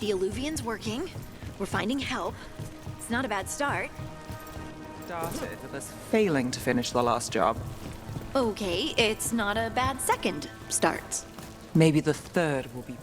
The Alluvian's working. We're finding help. It's not a bad start. Started with us failing to finish the last job. Okay, it's not a bad second start. Maybe the third will be...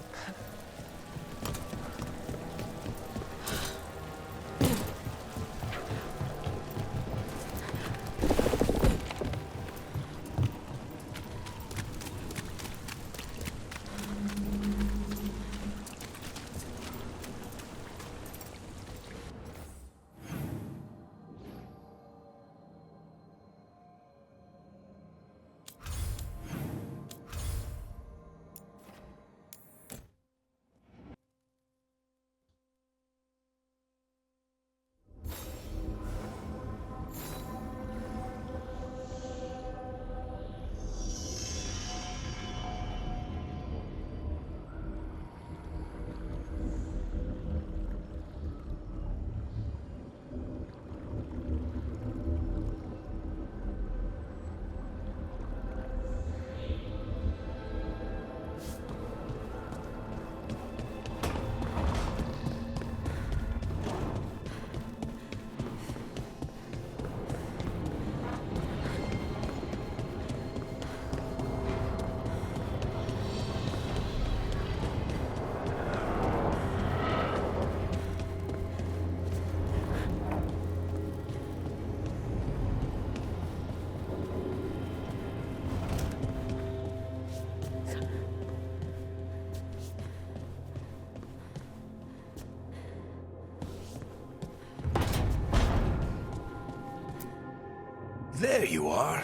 There you are.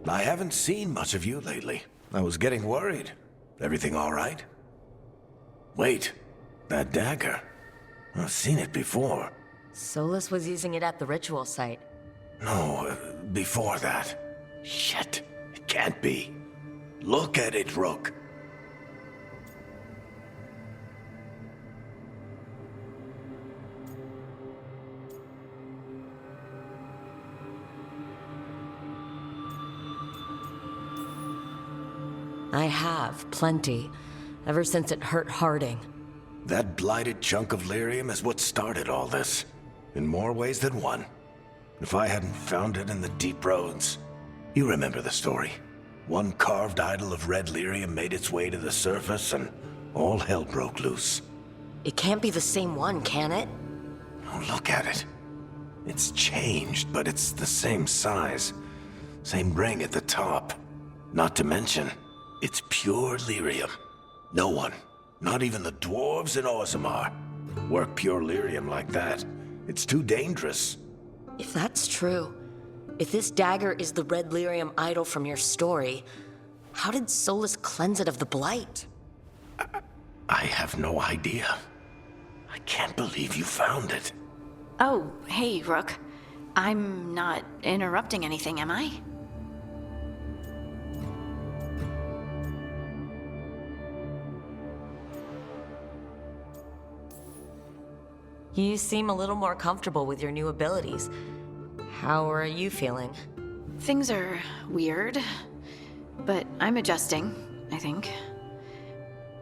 I haven't seen much of you lately. I was getting worried. Everything all right? Wait, that dagger. I've seen it before. Solus was using it at the ritual site. No, before that. Shit, it can't be. Look at it, Rook. I have, plenty. Ever since it hurt Harding. That blighted chunk of lyrium is what started all this. In more ways than one. If I hadn't found it in the deep roads... You remember the story. One carved idol of red lyrium made its way to the surface and all hell broke loose. It can't be the same one, can it? Oh, look at it. It's changed, but it's the same size. Same ring at the top. Not to mention, it's pure lyrium. No one, not even the dwarves in Orzammar, work pure lyrium like that. It's too dangerous. If that's true, if this dagger is the red lyrium idol from your story, how did Solus cleanse it of the blight? I have no idea. I can't believe you found it. Oh, hey, Rook. I'm not interrupting anything, am I? You seem a little more comfortable with your new abilities. How are you feeling? Things are weird, but I'm adjusting, I think.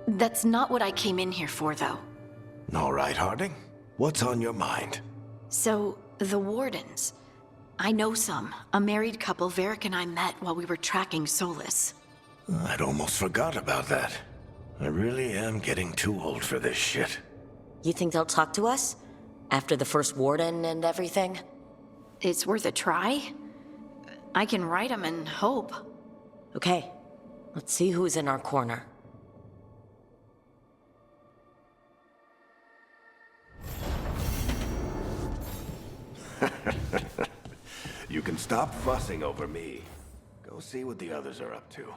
That's not what I came in here for, though. All right, Harding. What's on your mind? So, the Wardens. I know some. A married couple Varric and I met while we were tracking Solus. I'd almost forgot about that. I really am getting too old for this shit. You think they'll talk to us? After the first warden and everything? It's worth a try. I can write them and hope. Okay, let's see who's in our corner. You can stop fussing over me. Go see what the others are up to.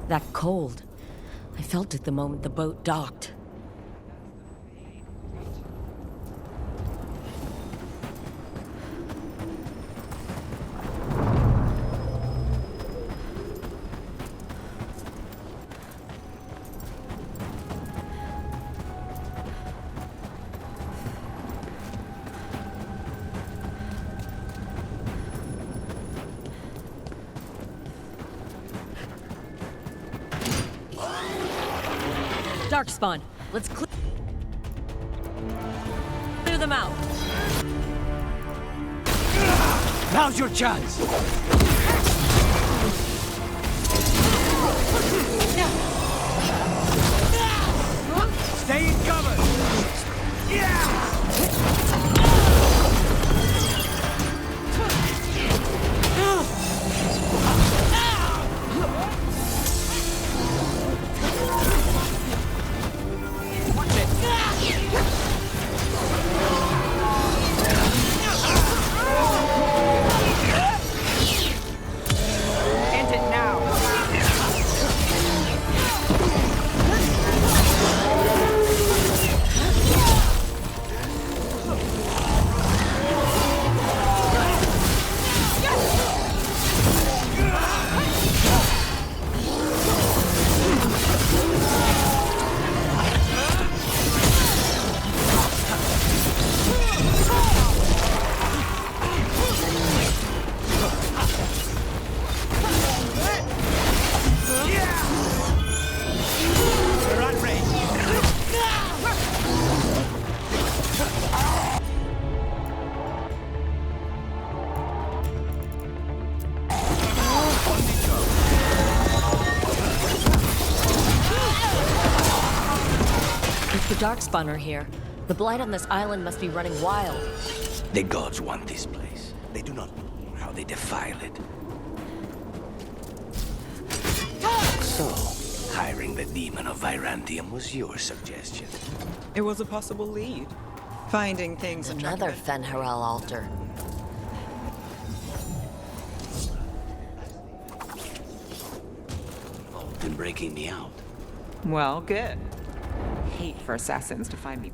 That cold. I felt it the moment the boat docked. Darkspawn, let's clear them out. Now's your chance! Stay in cover! End it now! If the Darkspawn are here, the blight on this island must be running wild. The gods want this place. They do not know how they defile it. So, hiring the demon of Virantium was your suggestion. It was a possible lead. Finding things Another Fen'Harel altar. Been breaking me out. Well, good. Hate for assassins to find me.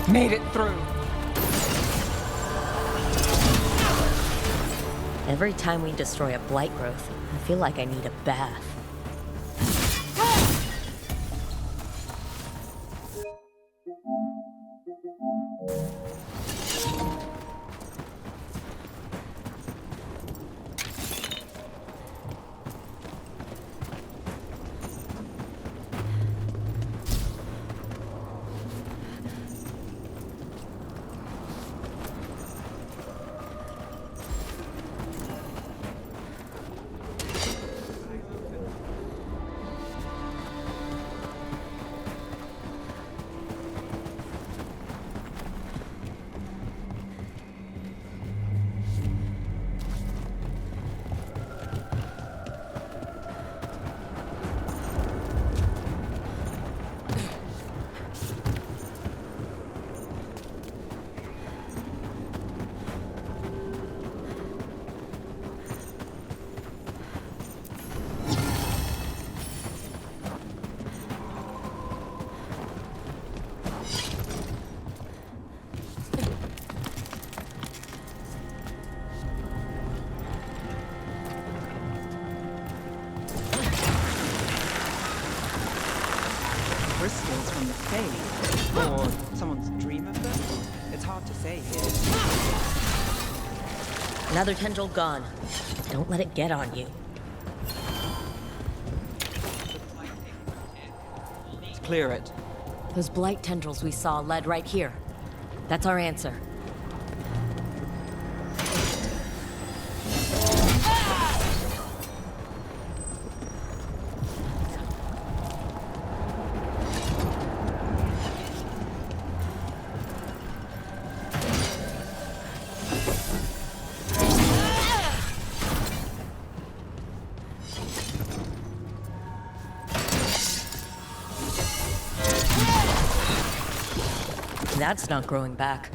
Made it through. Every time we destroy a blight growth, I feel like I need a bath. fade, or someone's dream of them? It's hard to say here. Another tendril gone. Don't let it get on you. Let's clear it. Those blight tendrils we saw led right here. That's our answer. That's not growing back.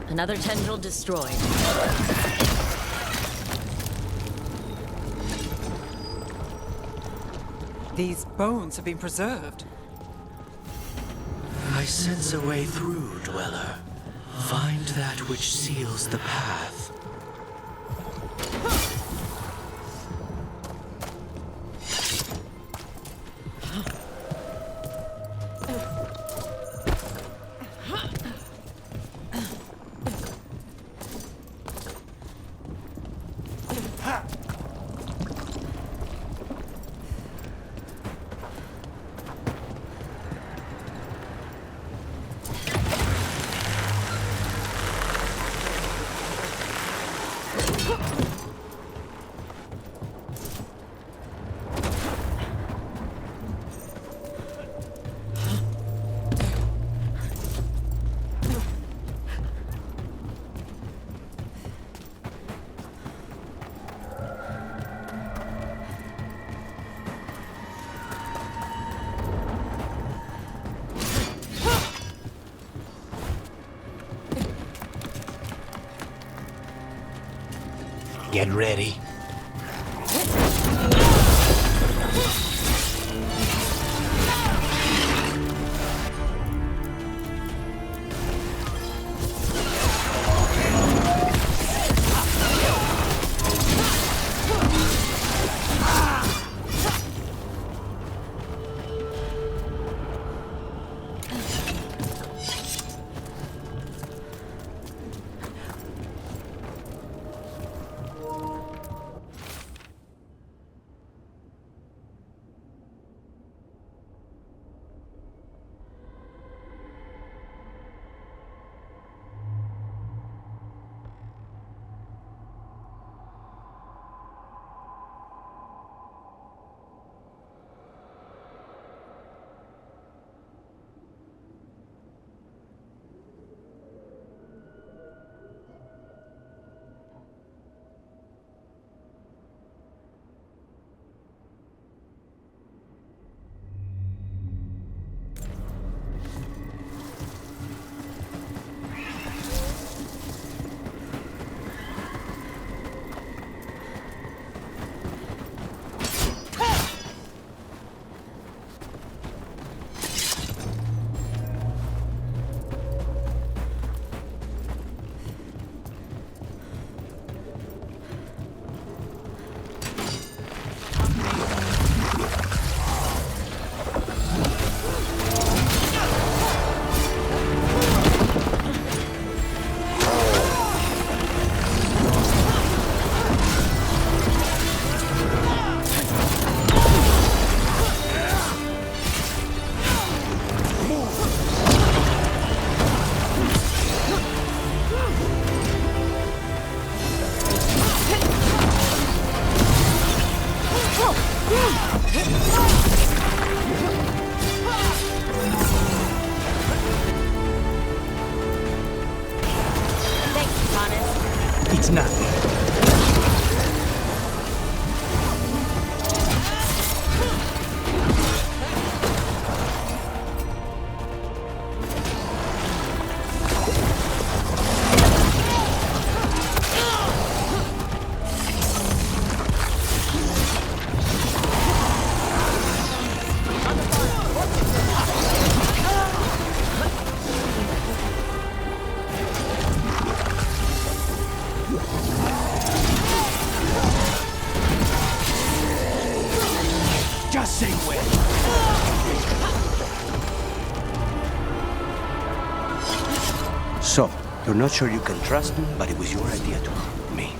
Another tendril destroyed. These bones have been preserved. I sense a way through, Dweller. Find that which seals the path. Get ready. So, you're not sure you can trust me, but it was your idea to help me.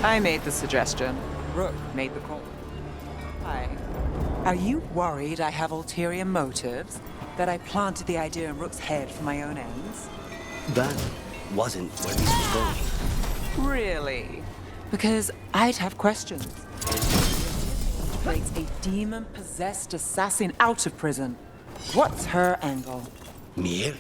I made the suggestion. Rook made the call. Hi. Are you worried I have ulterior motives? That I planted the idea in Rook's head for my own ends? That wasn't where this was going. Really? Because I'd have questions. Breaks a demon-possessed assassin out of prison. What's her angle? Mierda.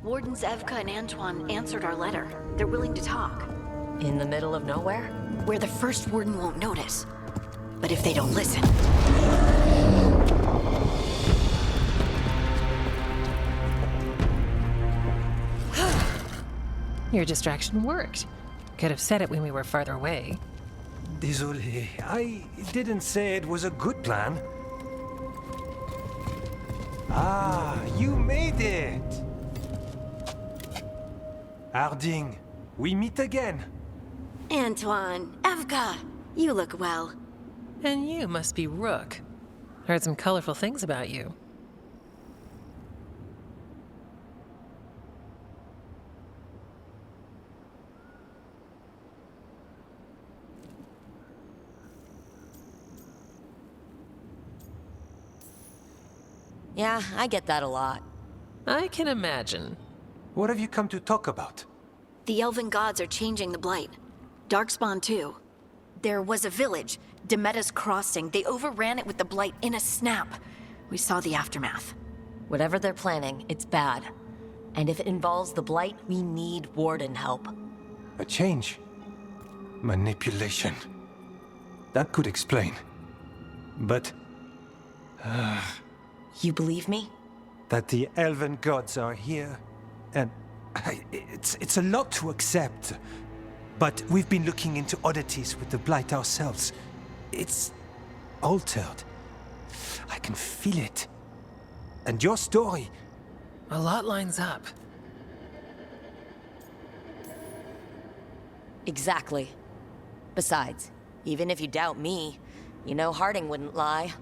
Wardens Evka and Antoine answered our letter. They're willing to talk. In the middle of nowhere? Where the first warden won't notice. But if they don't listen... Your distraction worked. Could have said it when we were farther away. Désolé, I didn't say it was a good plan. Ah, you made it! Harding, we meet again. Antoine, Evka, you look well. And you must be Rook. Heard some colorful things about you. Yeah, I get that a lot. I can imagine. What have you come to talk about? The elven gods are changing the Blight. Darkspawn too. There was a village, Demeta's Crossing. They overran it with the Blight in a snap. We saw the aftermath. Whatever they're planning, it's bad. And if it involves the Blight, we need Warden help. A change. Manipulation. That could explain. But... You believe me? that the elven gods are here, and it's a lot to accept. But we've been looking into oddities with the Blight ourselves. It's altered. I can feel it. And your story... A lot lines up. Exactly. Besides, even if you doubt me, you know Harding wouldn't lie.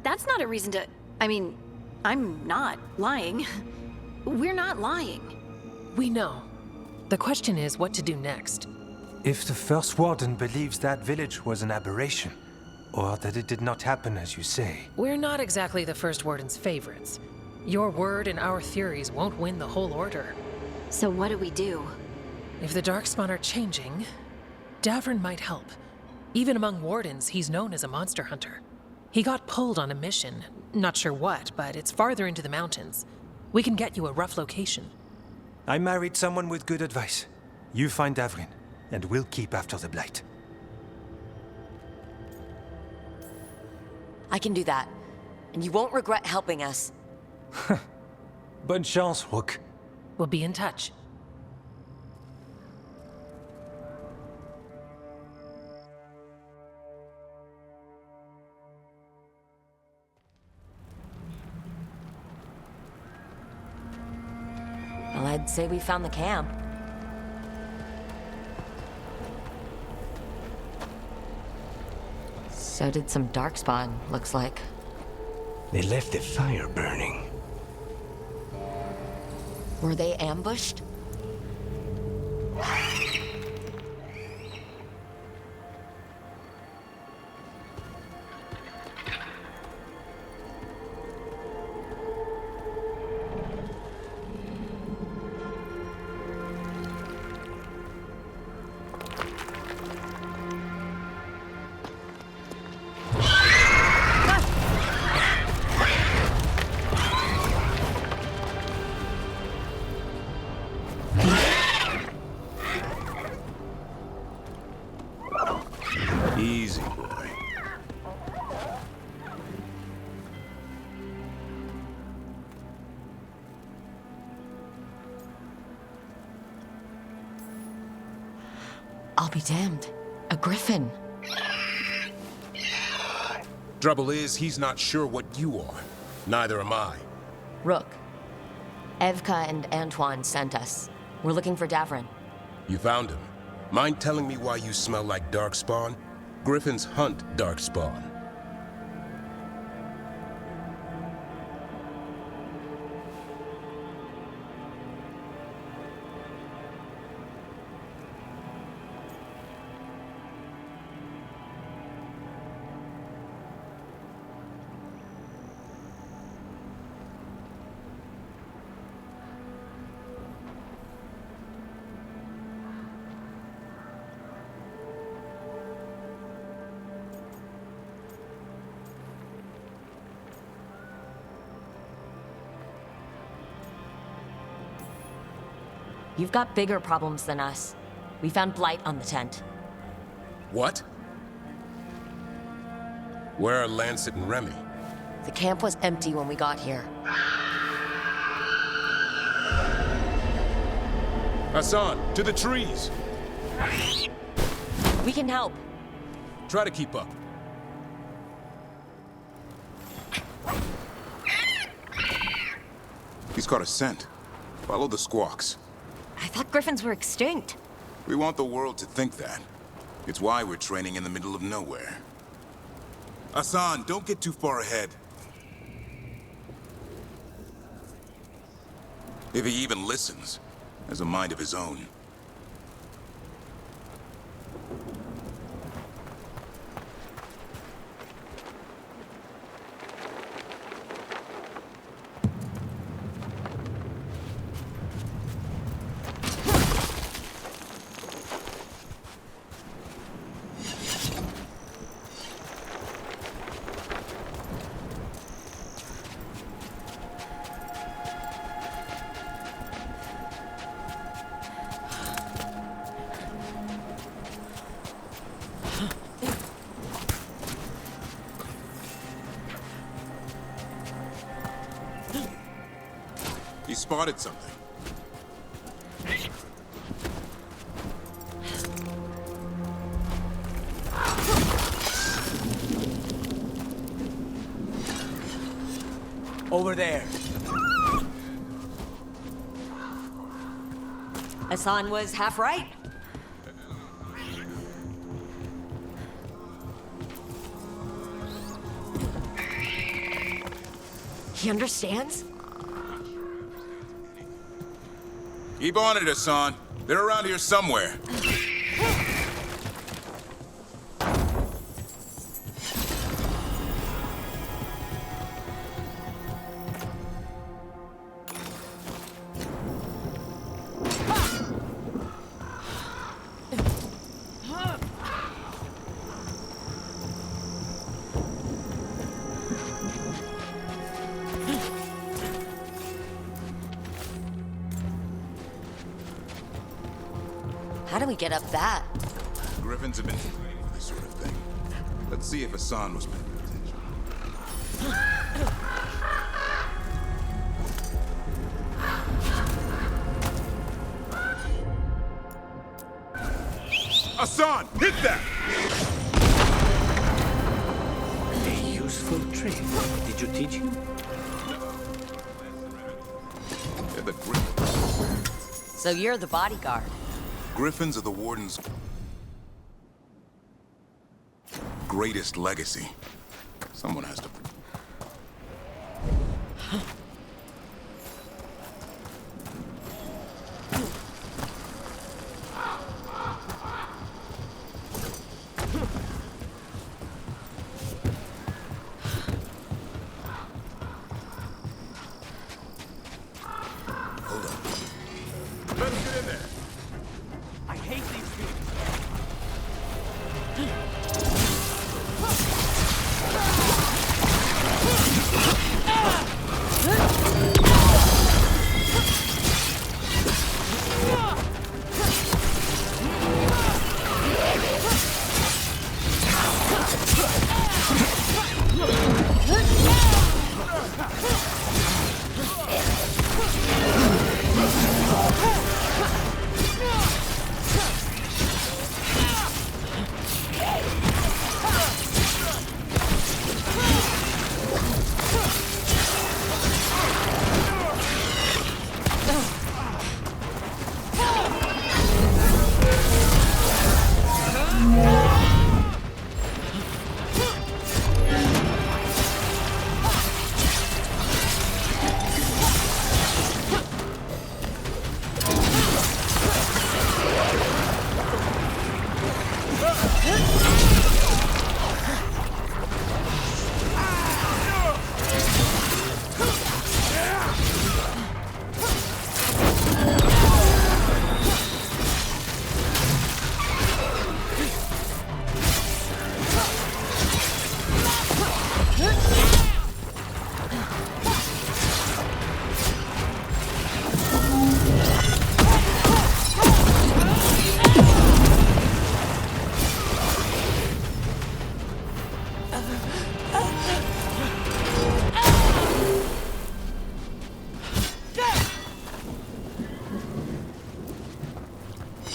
That's not a reason to... I mean, I'm not lying. We're not lying. We know. The question is what to do next. If the First Warden believes that village was an aberration, or that it did not happen as you say... We're not exactly the First Warden's favorites. Your word and our theories won't win the whole order. So what do we do? If the Darkspawn are changing, Davrin might help. Even among Wardens, he's known as a monster hunter. He got pulled on a mission. Not sure what, but it's farther into the mountains. We can get you a rough location. I married someone with good advice. You find Davrin, and we'll keep after the Blight. I can do that. And you won't regret helping us. Bonne chance, Rook. We'll be in touch. Well, I'd say we found the camp. So did some Darkspawn, looks like. They left the fire burning. Were they ambushed? Easy, boy. I'll be damned. A griffin. Trouble is, he's not sure what you are. Neither am I. Rook. Evka and Antoine sent us. We're looking for Davrin. You found him. Mind telling me why you smell like Darkspawn? Griffins hunt Darkspawn. You've got bigger problems than us. We found blight on the tent. What? Where are Lancet and Remy? The camp was empty when we got here. Hassan, to the trees! We can help. Try to keep up. He's caught a scent. Follow the squawks. I thought griffins were extinct. We want the world to think that. It's why we're training in the middle of nowhere. Hassan, don't get too far ahead. If he even listens, has a mind of his own. He spotted something. Over there. Hassan was half right. He understands? Keep on it, Hassan. They're around here somewhere. How do we get up that? Griffins have been training for this sort of thing. Let's see if Hassan was paying attention. Hassan, hit that! A useful trick. Did you teach him? They're the Griffins. So you're the bodyguard. Griffins are the Warden's greatest legacy. Someone has to... Hold on. Let him get in there. I hate these people.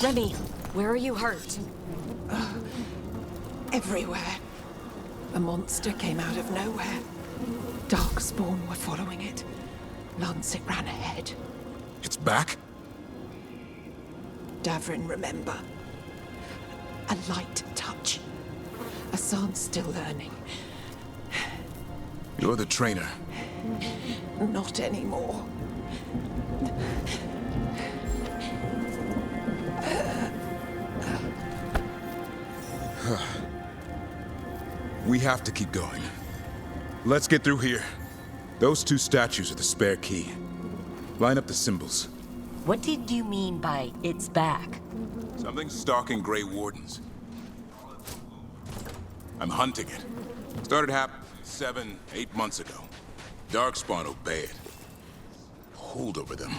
Remy, where are you hurt? Everywhere. A monster came out of nowhere. Darkspawn were following it. Lancet ran ahead. It's back? Davrin, remember. A light touch. Hassan's still learning. You're the trainer. Not anymore. We have to keep going. Let's get through here. Those two statues are the spare key. Line up the symbols. What did you mean by it's back? Something's stalking Grey Wardens. I'm hunting it. Started happening 7, 8 months ago. Darkspawn obey it. Hold over them.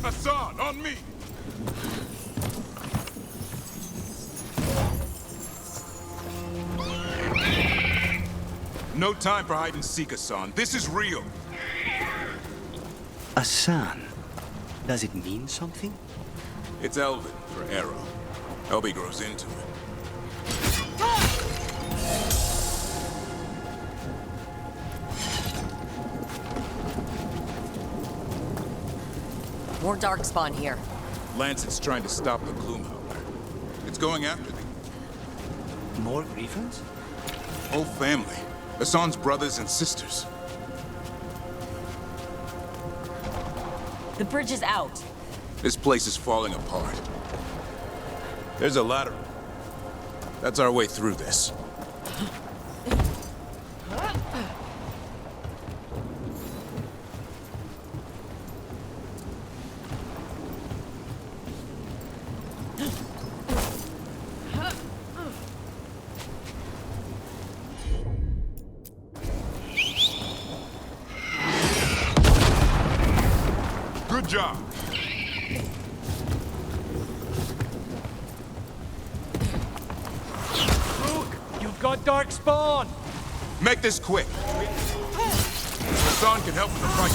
Hassan, on me! No time for hide and seek, Hassan. This is real. Hassan. Does it mean something? It's Elven for arrow. Elby grows into it. More Darkspawn here. Lancet's trying to stop the Gloomhowler. It's going after the More griffins? whole family. Hassan's brothers and sisters. The bridge is out. This place is falling apart. There's a ladder. That's our way through this. Good job. You've got Darkspawn! Make this quick. Hassan can help with the fight.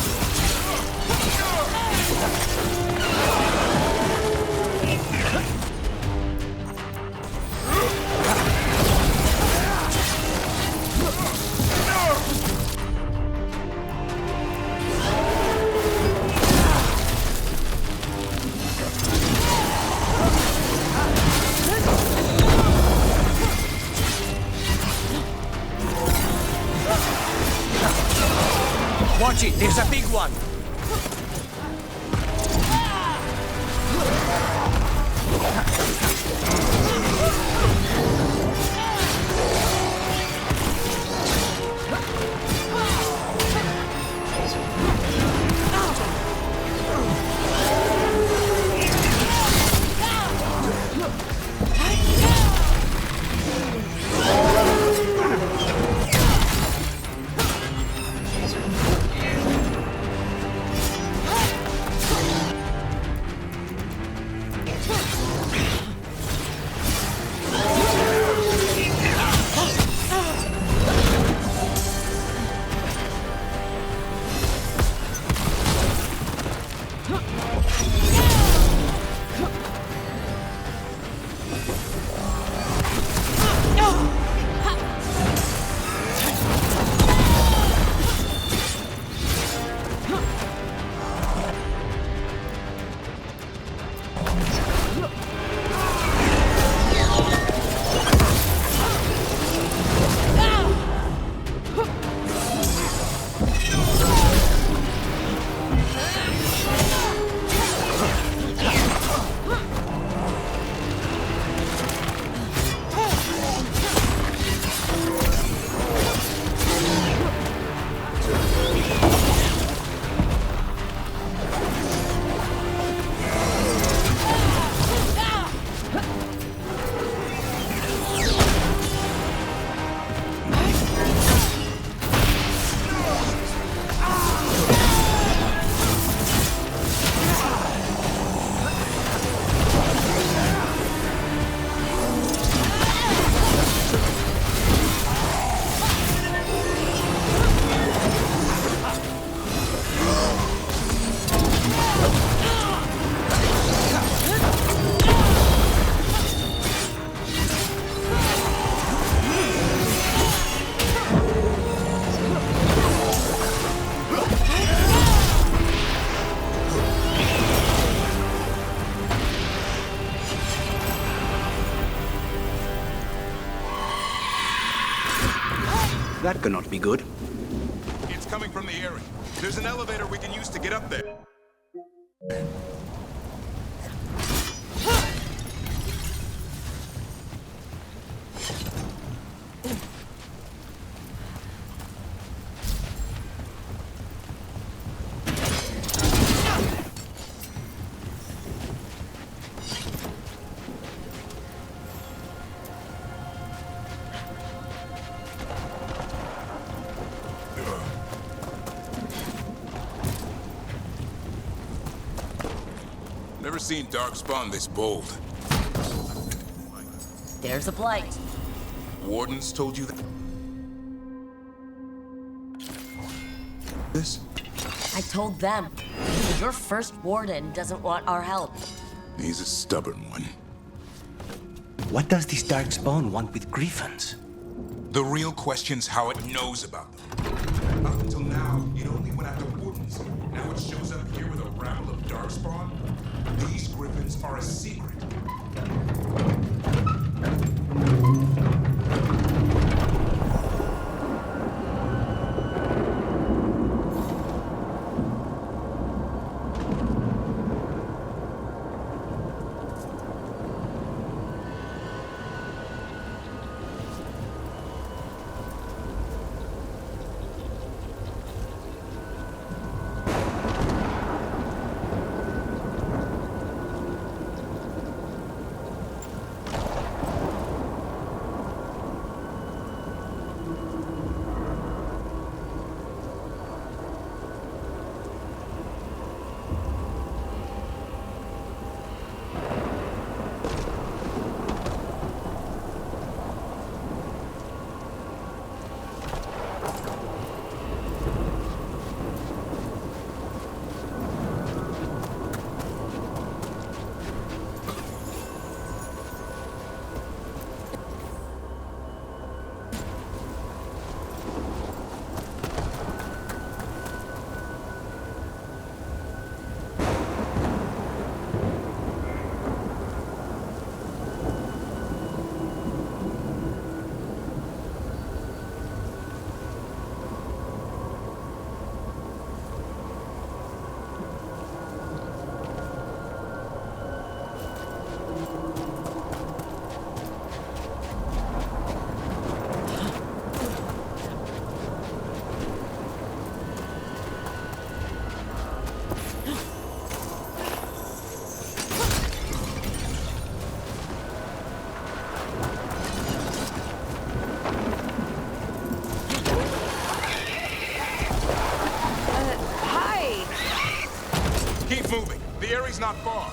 Watch it, there's a big one! That cannot be good. It's coming from the area. There's an elevator we can use to get up there. Never seen Darkspawn this bold. There's a blight. Wardens told you that? This? I told them. Your first warden doesn't want our help. He's a stubborn one. What does this Darkspawn want with griffins? The real question's how it knows about them. Up until now, it only went after wardens. Now it shows up here with a rabble of Darkspawn. These griffins are a secret. Keep moving. The area's not far.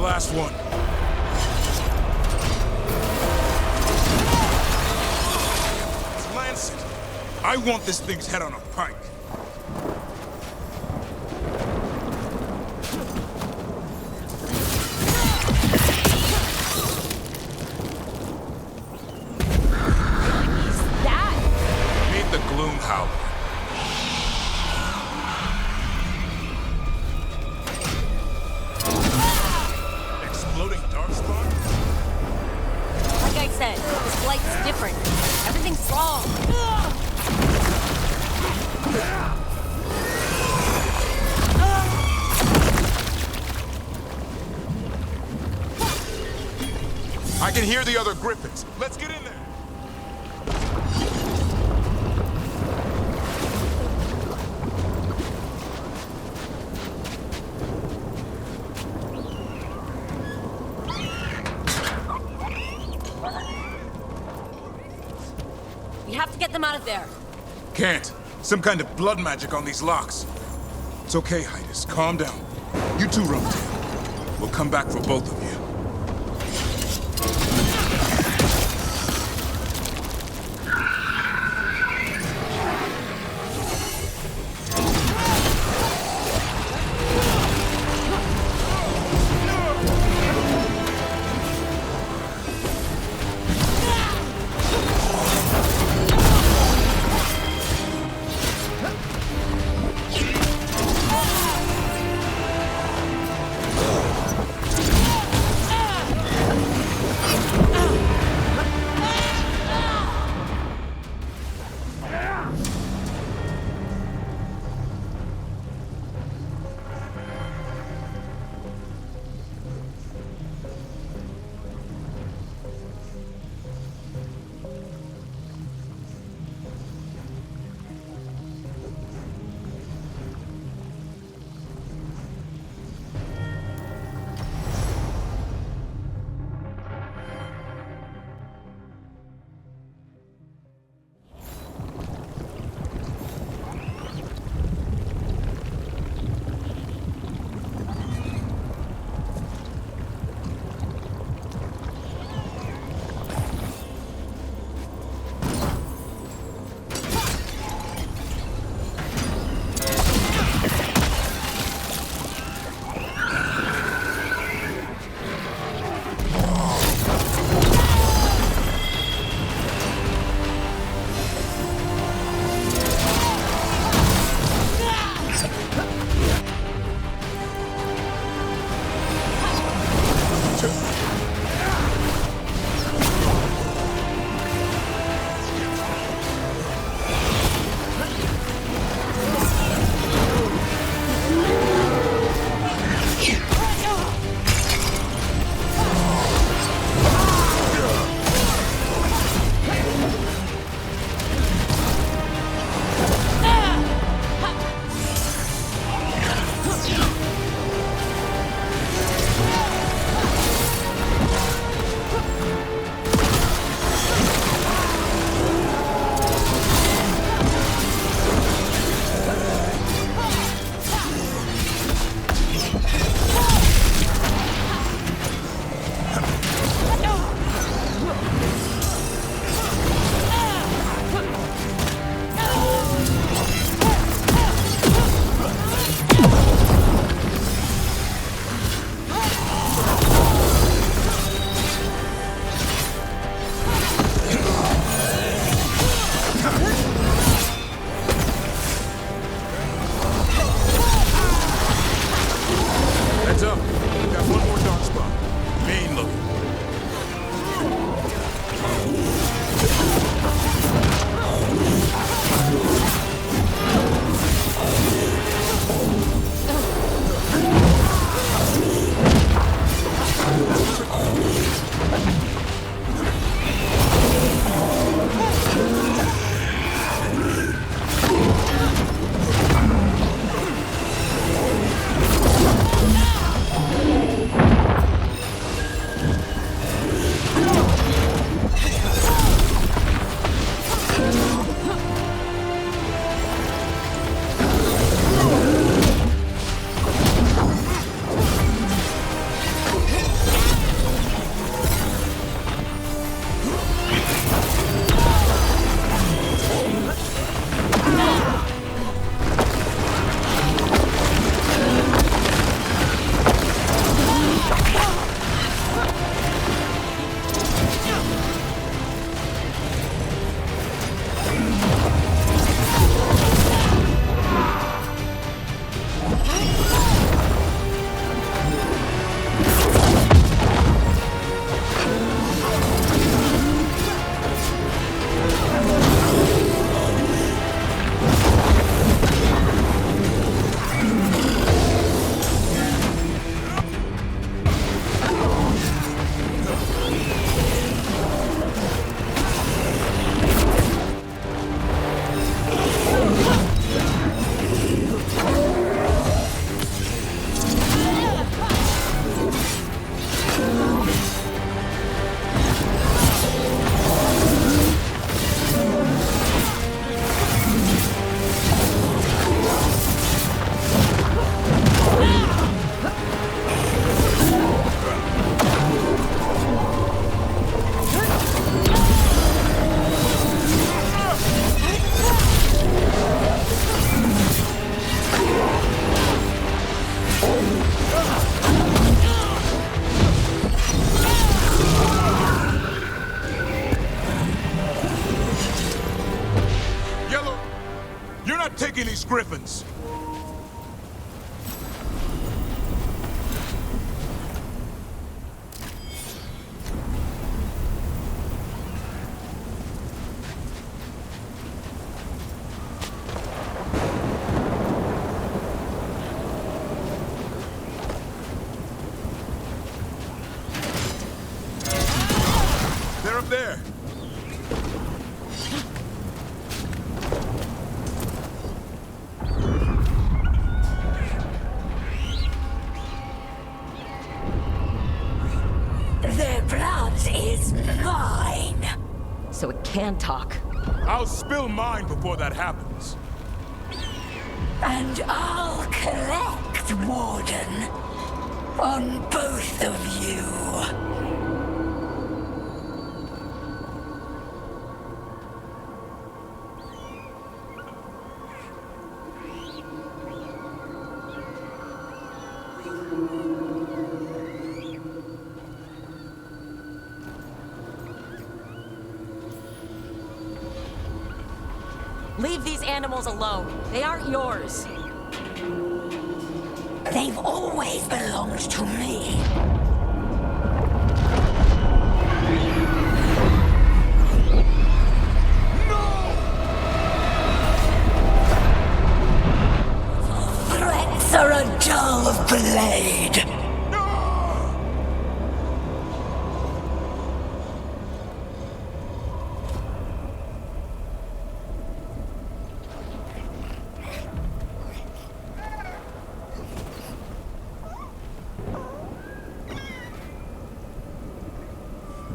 last one. Let's lance it. I want this thing's head on a pike. Made the gloom howl. Exploding darkspawn? Like I said, this blight's different. Everything's wrong. I can hear the other griffins. Let's get in there. We have to get them out of there. Can't. Some kind of blood magic on these locks. It's okay, Hydas. Calm down. You two run tail. We'll come back for both of you. not taking these griffins! They're up there! Their blood is mine. So it can talk. I'll spill mine before that happens. And I'll collect, Warden. On both of you. Leave these animals alone. They aren't yours. They've always belonged to me. Threats are a dull blade.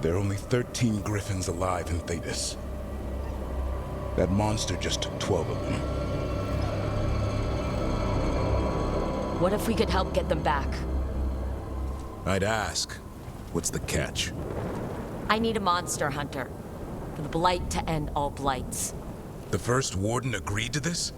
There are only 13 griffins alive in Thetis. That monster just took 12 of them. What if we could help get them back? I'd ask, what's the catch? I need a monster hunter. For the Blight to end all blights. The first warden agreed to this?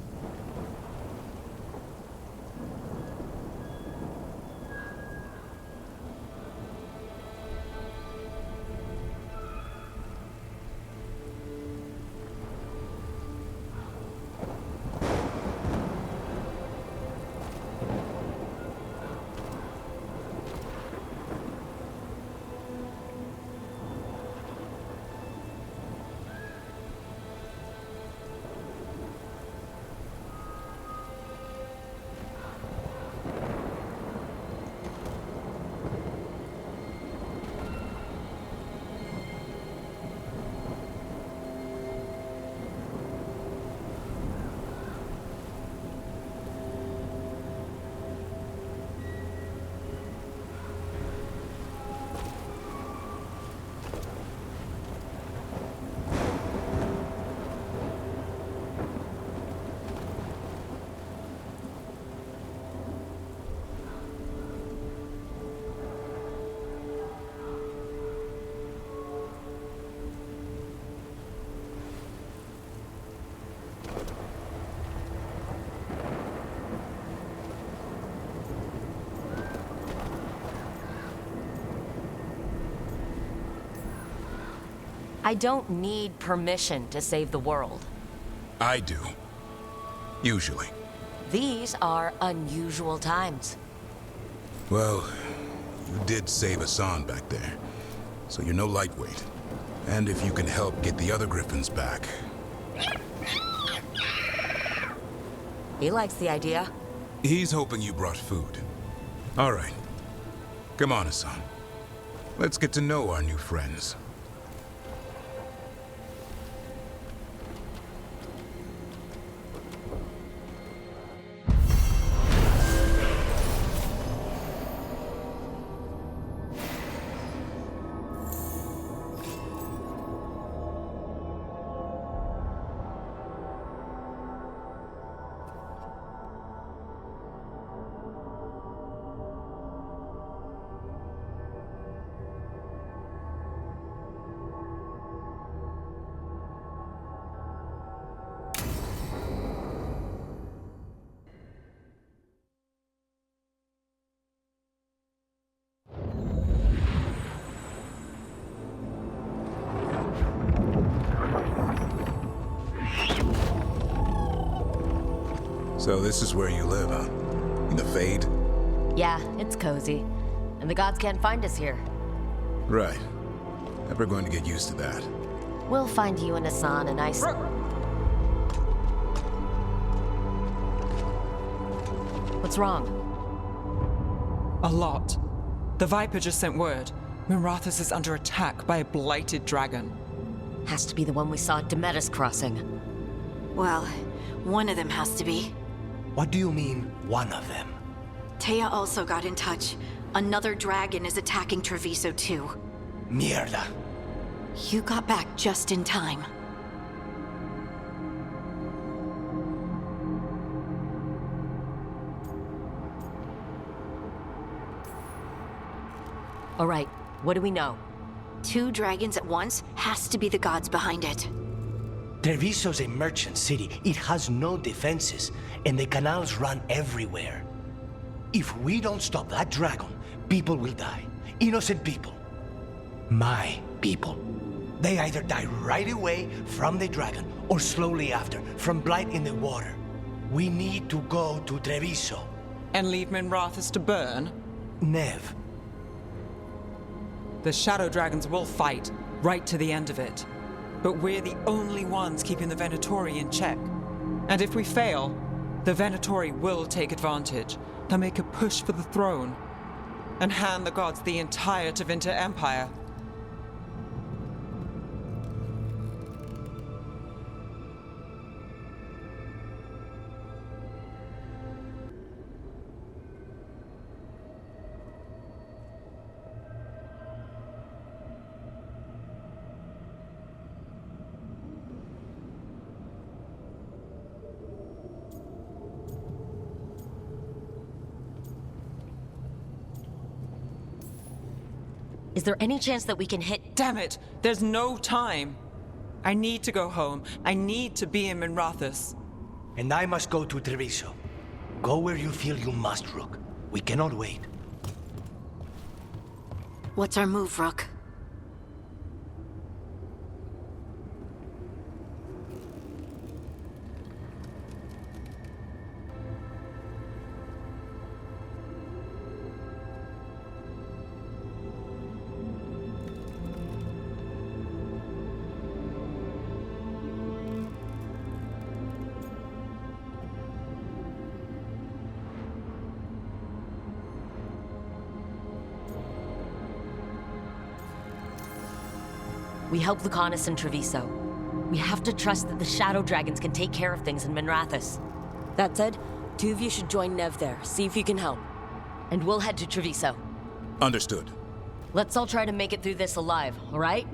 I don't need permission to save the world. I do. Usually. These are unusual times. Well, you did save Hassan back there, so you're no lightweight. And if you can help get the other griffins back... He likes the idea. He's hoping you brought food. All right. Come on, Hassan. Let's get to know our new friends. So this is where you live, huh? In the Fade? Yeah, it's cozy. And the gods can't find us here. Right. Never going to get used to that. We'll find you and Hassan a nice... What's wrong? A lot. The Viper just sent word. Mirathus is under attack by a blighted dragon. Has to be the one we saw at Demetis Crossing. Well, one of them has to be. What do you mean, one of them? Taya also got in touch. Another dragon is attacking Treviso too. Mierda. You got back just in time. All right, what do we know? 2 dragons at once has to be the gods behind it. Treviso's a merchant city. It has no defenses, and the canals run everywhere. If we don't stop that dragon, people will die. Innocent people. My people. They either die right away from the dragon, or slowly after, from blight in the water. We need to go to Treviso. And leave Minrathus to burn? Nev. The Shadow Dragons will fight, right to the end of it. But we're the only ones keeping the Venatori in check. And if we fail, the Venatori will take advantage. They'll make a push for the throne, and hand the gods the entire Tevinter Empire. Is there any chance that we can hit... Damn it! There's no time! I need to go home. I need to be in Minrathus. And I must go to Treviso. Go where you feel you must, Rook. We cannot wait. What's our move, Rook? We help Lucanus and Treviso. We have to trust that the Shadow Dragons can take care of things in Minrathus. That said, 2 of you should join Nev there, see if you can help. And we'll head to Treviso. Understood. Let's all try to make it through this alive, all right?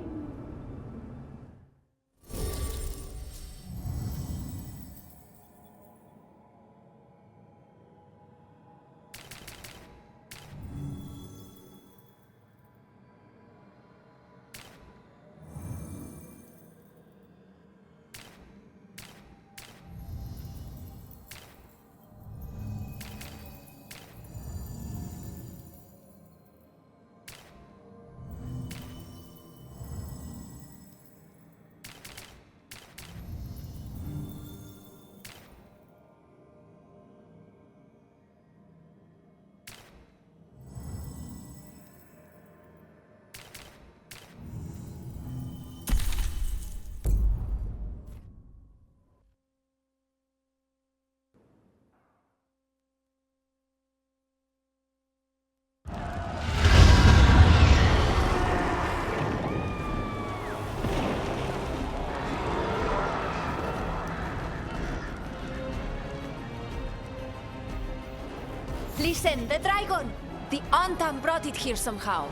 Listen, the dragon! The Antam brought it here somehow.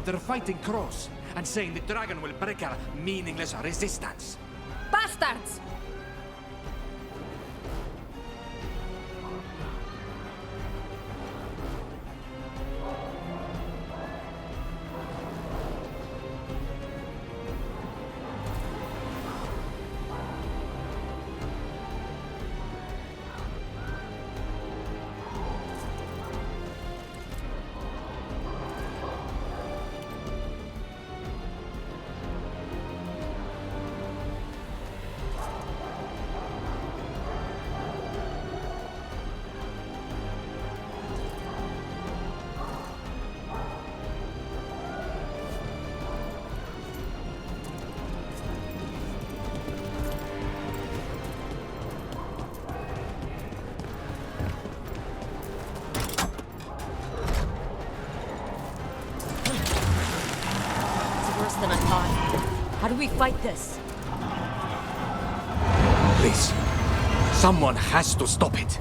They're fighting Cross and saying the dragon will break our meaningless resistance. Bastards! we fight this? Please. Someone has to stop it.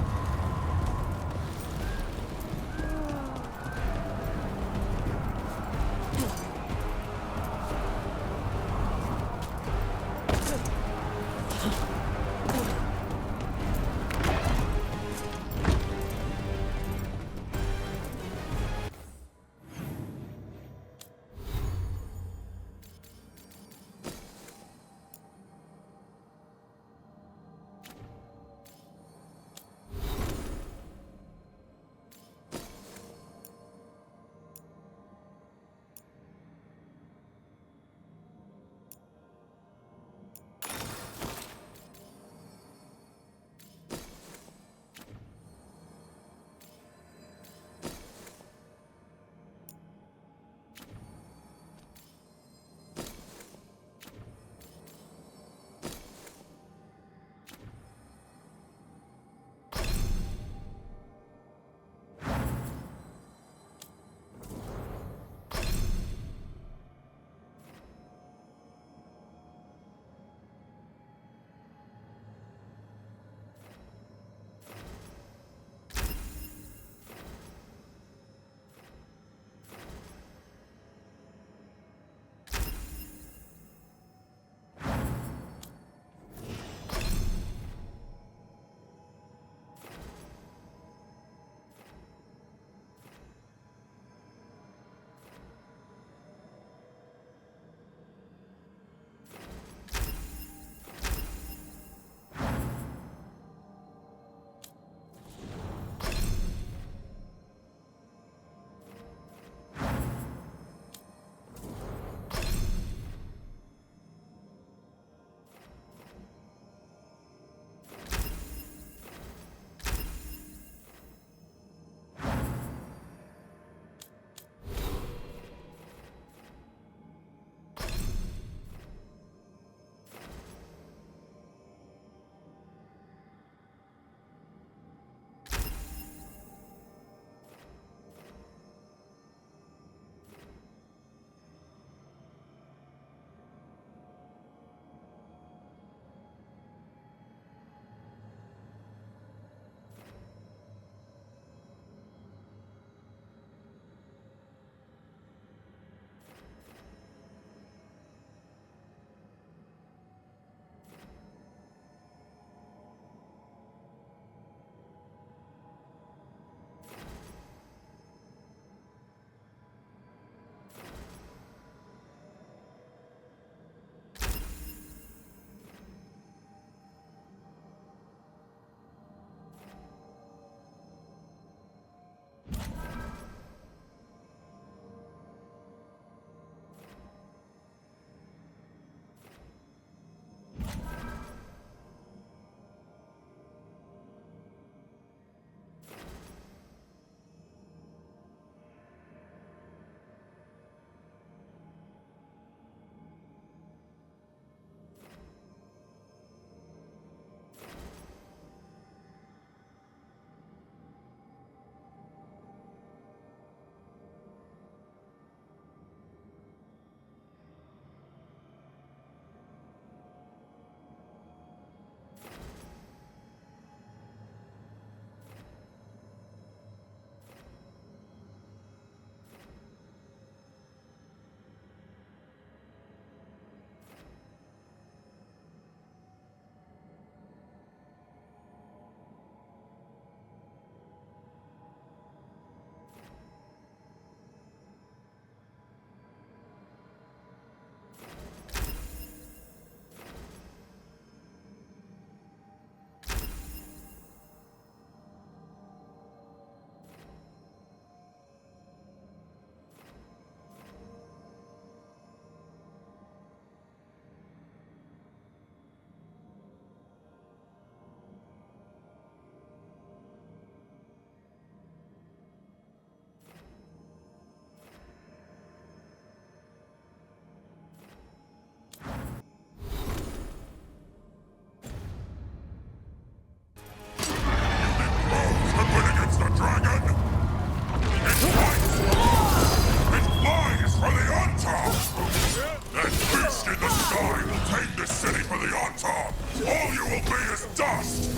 You will be as dust!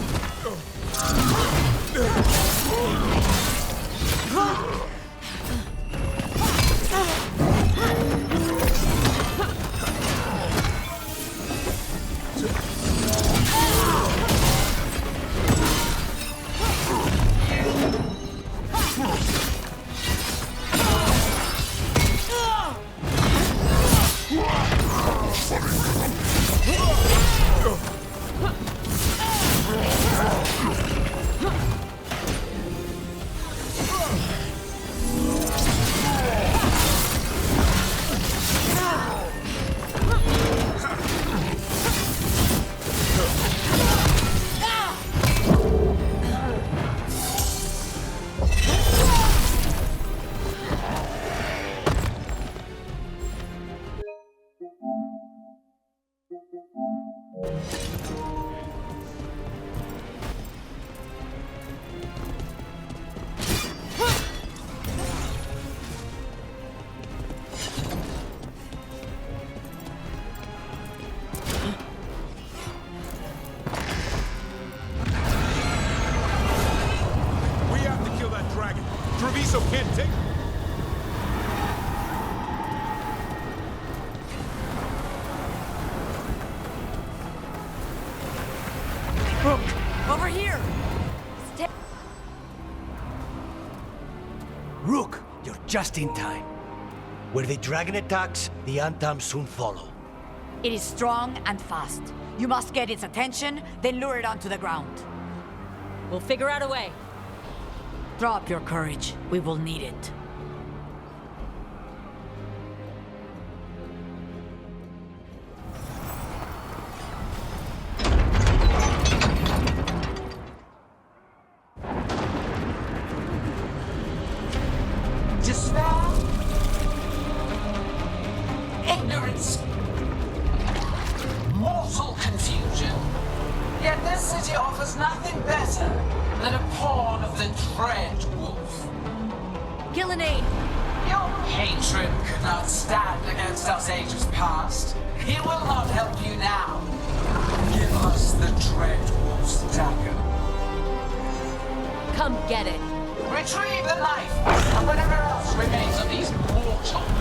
Treviso can't take... Over here! Rook, you're just in time. Where the dragon attacks, the Antam soon follow. It is strong and fast. You must get its attention, then lure it onto the ground. We'll figure out a way. Drop your courage. We will need it. Despair, ignorance, mortal confusion. Yet this city offers nothing better than a pawn of the Dread Wolf. Killinane! Your hatred could not stand against us ages past. He will not help you now. Give us the Dread Wolf's dagger. Come get it. Retrieve the knife and whatever else remains of these mortals.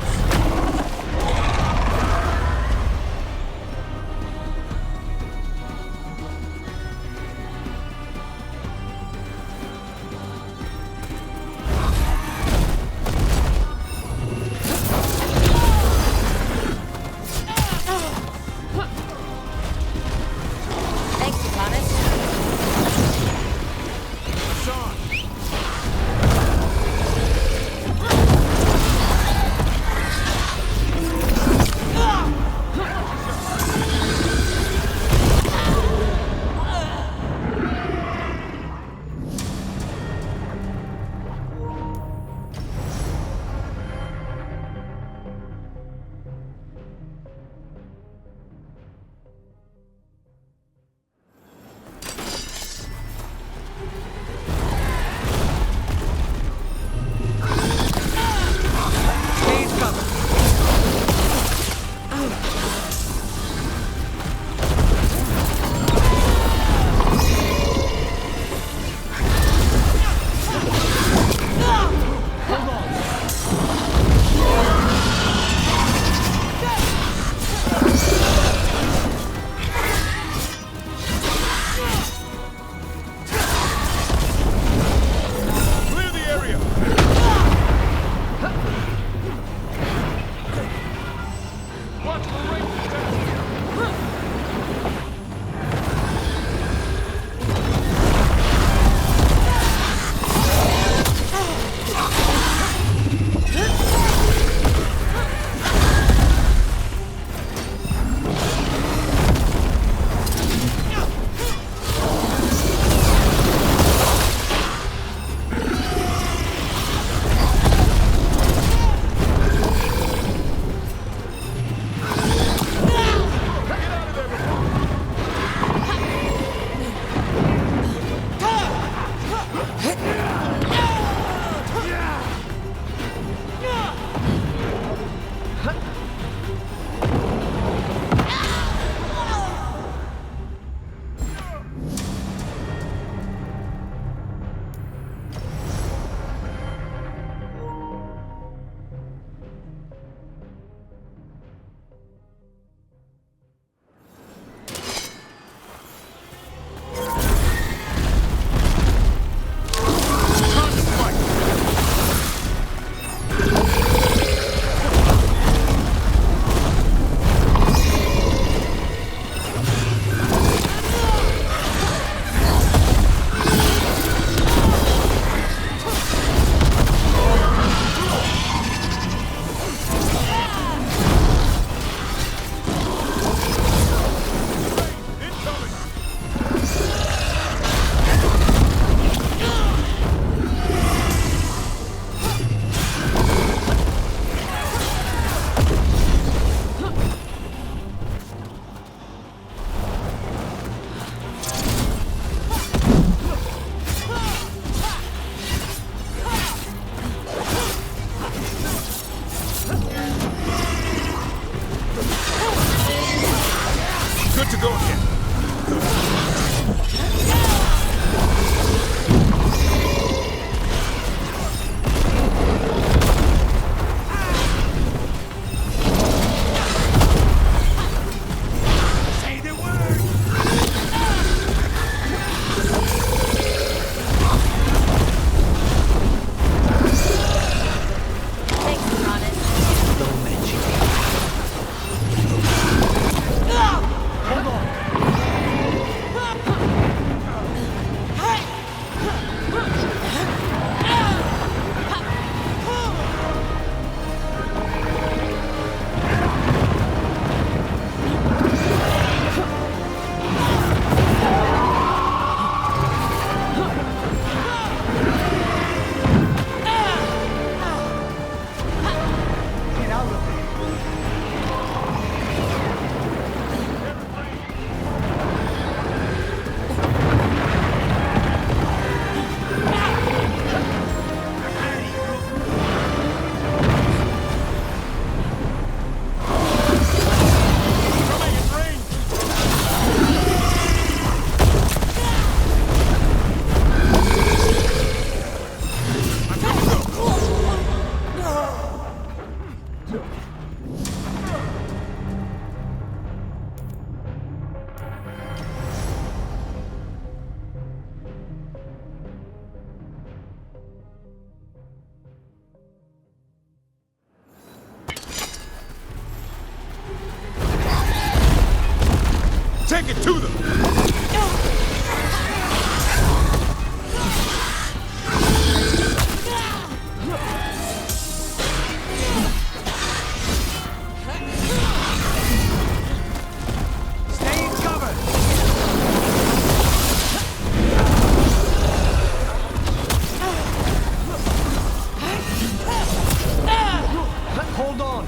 Take it to them! Stay in cover! Hold on!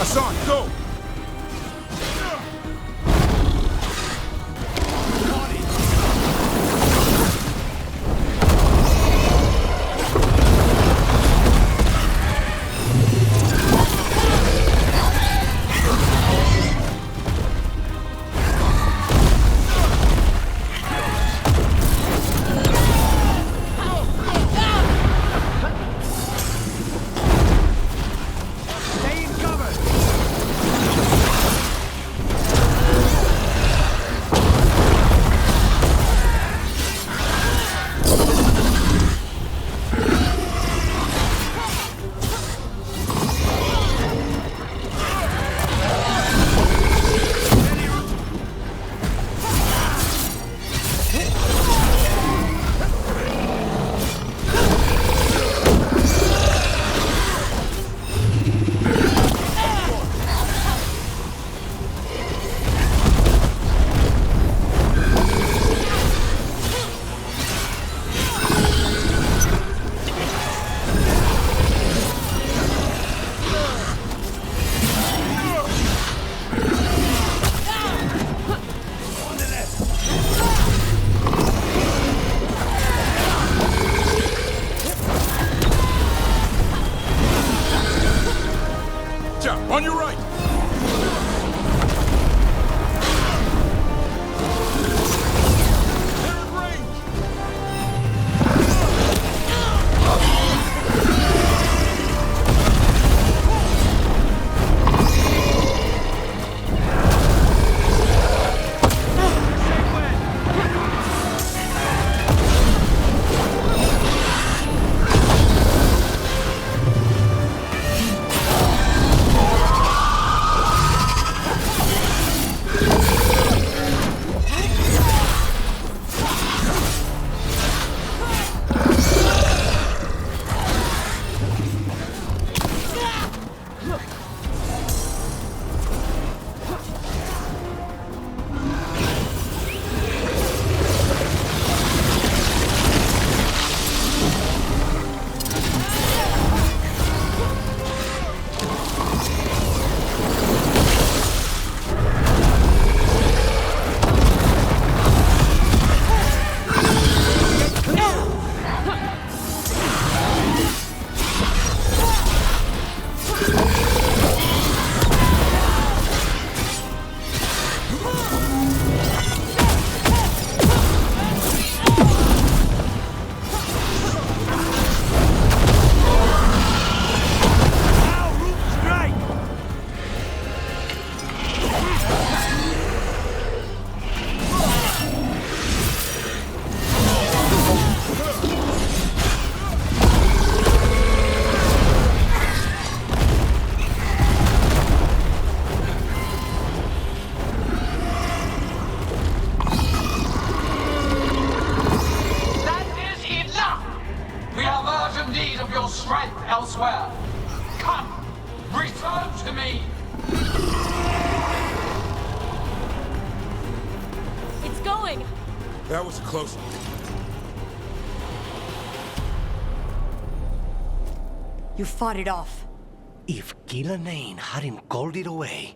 Hassan, go! Stay in cover! Jump, on your right! They're in range! elsewhere. Come, return to me. That was a close one. You fought it off. If Gillanane had him called it away...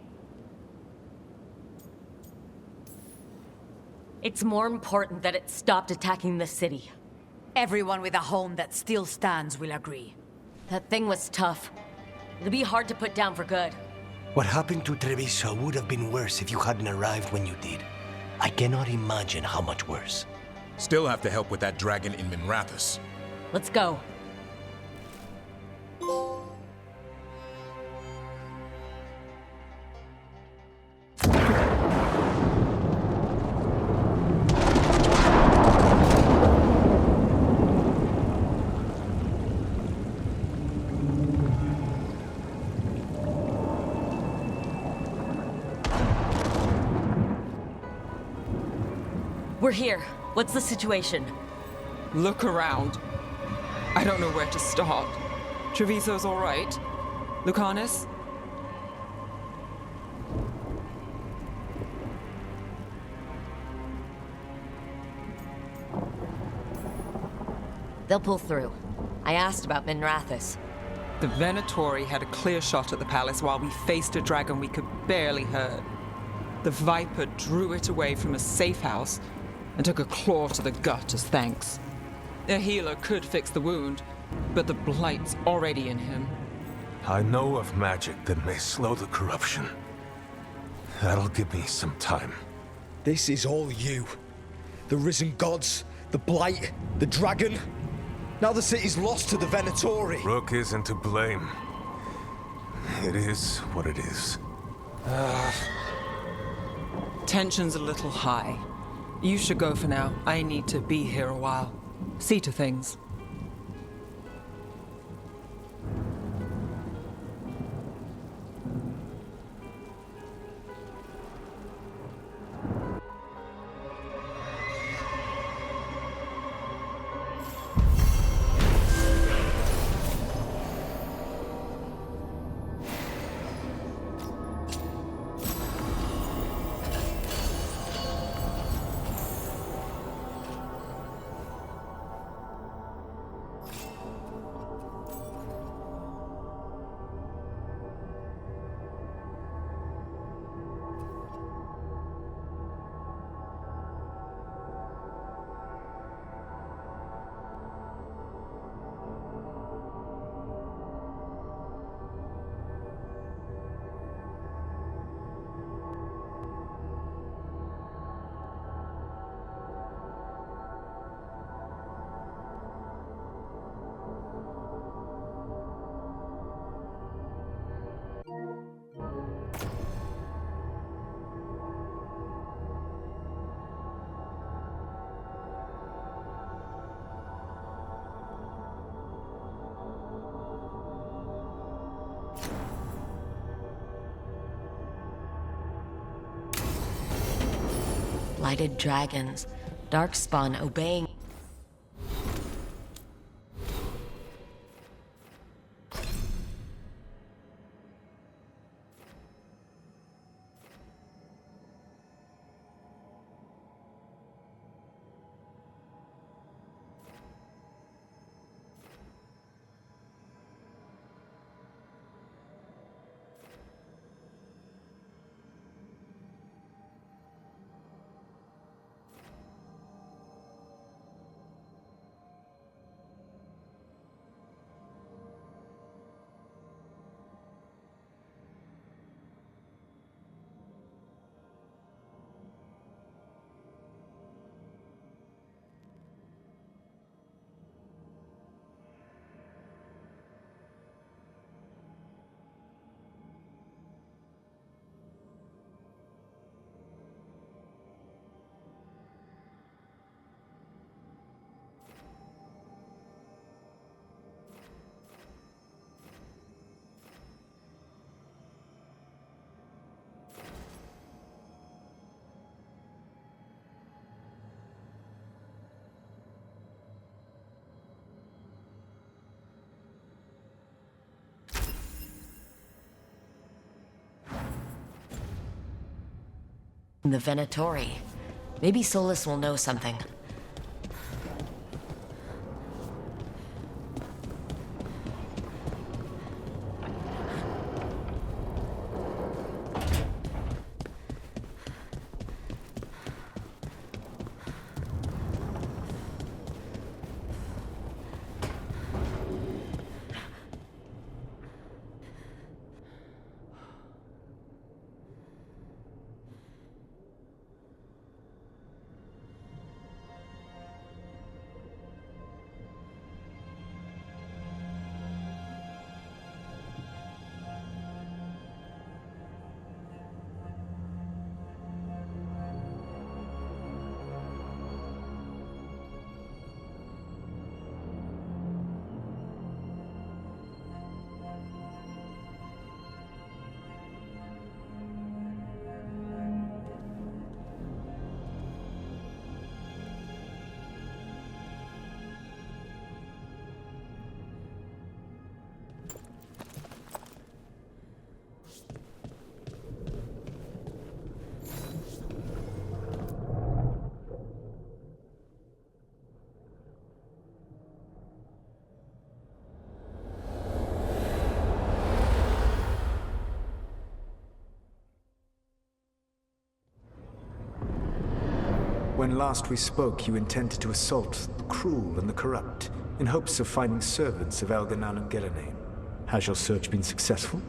It's more important that it stopped attacking the city. Everyone with a home that still stands will agree. That thing was tough. It'll be hard to put down for good. What happened to Treviso would have been worse if you hadn't arrived when you did. I cannot imagine how much worse. Still have to help with that dragon in Minrathous. Let's go. We're here. What's the situation? Look around. I don't know where to start. Treviso's all right. Lucanus? They'll pull through. I asked about Minrathous. The Venatori had a clear shot at the palace while we faced a dragon we could barely hurt. The Viper drew it away from a safe house and took a claw to the gut as thanks. A healer could fix the wound, but the Blight's already in him. I know of magic that may slow the corruption. That'll give me some time. This is all you. The risen gods, the Blight, the dragon. Now the city's lost to the Venatori. Rook isn't to blame. It is what it is. Tension's a little high. You should go for now. I need to be here a while. See to things. Blighted dragons, Darkspawn obeying. The Venatori. Maybe Solus will know something. When last we spoke, you intended to assault the cruel and the corrupt, in hopes of finding servants of Elganan and Gillenane. Has your search been successful?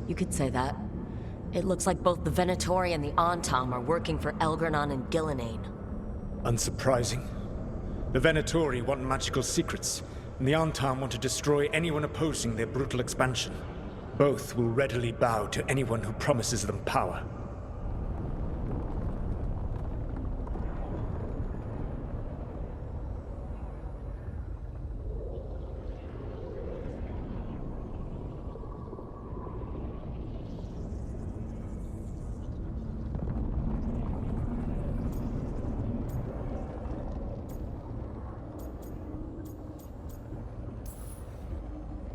You could say that. It looks like both the Venatori and the Antam are working for Elgranon and Gillenane. Unsurprising. The Venatori want magical secrets, and the Antam want to destroy anyone opposing their brutal expansion. Both will readily bow to anyone who promises them power.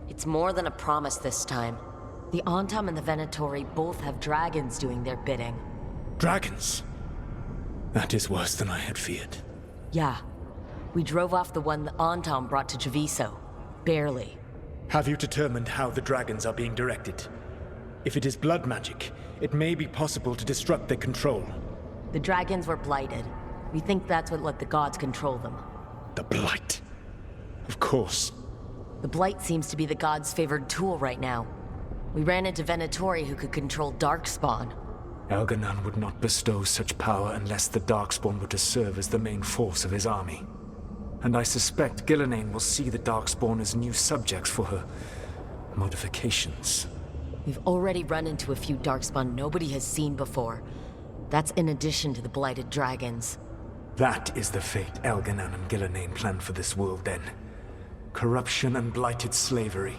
It's more than a promise this time. The Antam and the Venatori both have dragons doing their bidding. Dragons? That is worse than I had feared. Yeah. We drove off the one the Antam brought to Treviso. Barely. Have you determined how the dragons are being directed? If it is blood magic, it may be possible to disrupt their control. The dragons were blighted. We think that's what let the gods control them. The Blight. Of course. The Blight seems to be the gods' favored tool right now. We ran into Venatori who could control Darkspawn. Elganan would not bestow such power unless the Darkspawn were to serve as the main force of his army. And I suspect Gillenane will see the Darkspawn as new subjects for her modifications. We've already run into a few Darkspawn nobody has seen before. That's in addition to the blighted dragons. That is the fate Elganan and Gillenane planned for this world then. Corruption and blighted slavery.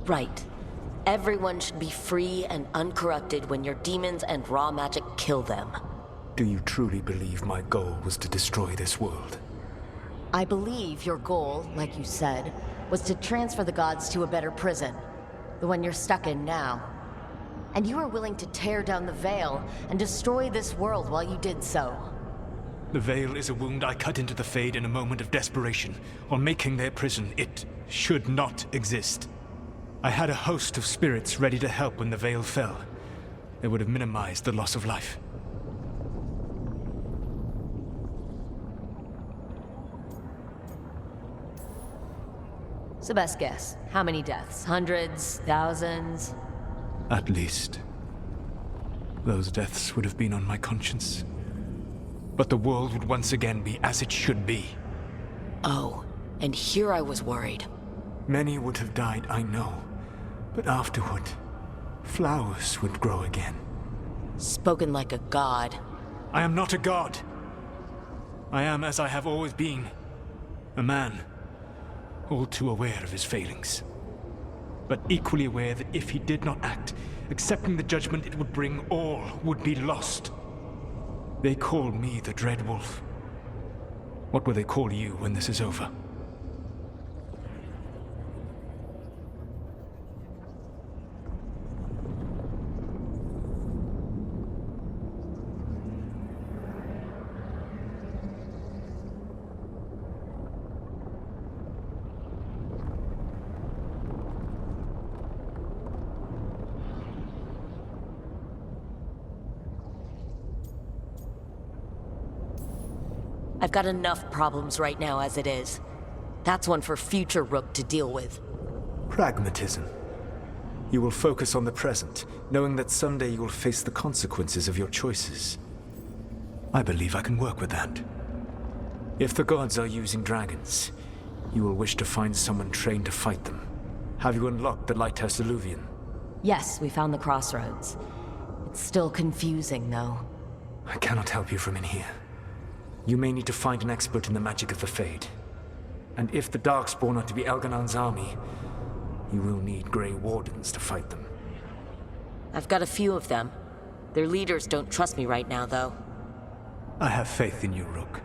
Right. Everyone should be free and uncorrupted when your demons and raw magic kill them. Do you truly believe my goal was to destroy this world? I believe your goal, like you said, was to transfer the gods to a better prison. The one you're stuck in now. And you were willing to tear down the Veil and destroy this world while you did so. The Veil is a wound I cut into the Fade in a moment of desperation, while making their prison. It should not exist. I had a host of spirits ready to help when the Veil fell. They would have minimized the loss of life. So best guess, how many deaths? Hundreds? Thousands? At least. Those deaths would have been on my conscience. But the world would once again be as it should be. Oh, and here I was worried. Many would have died, I know. But afterward, flowers would grow again. Spoken like a god. I am not a god. I am as I have always been. A man, all too aware of his failings. But equally aware that if he did not act, accepting the judgment it would bring, all would be lost. They call me the Dread Wolf. What will they call you when this is over? I've got enough problems right now as it is. That's one for future Rook to deal with. Pragmatism. You will focus on the present, knowing that someday you will face the consequences of your choices. I believe I can work with that. If the gods are using dragons, you will wish to find someone trained to fight them. Have you unlocked the Lighthouse Illuvian? Yes, we found the crossroads. It's still confusing, though. I cannot help you from in here. You may need to find an expert in the magic of the Fade. And if the Darkspawn are to be Elganon's army, you will need Grey Wardens to fight them. I've got a few of them. Their leaders don't trust me right now, though. I have faith in you, Rook.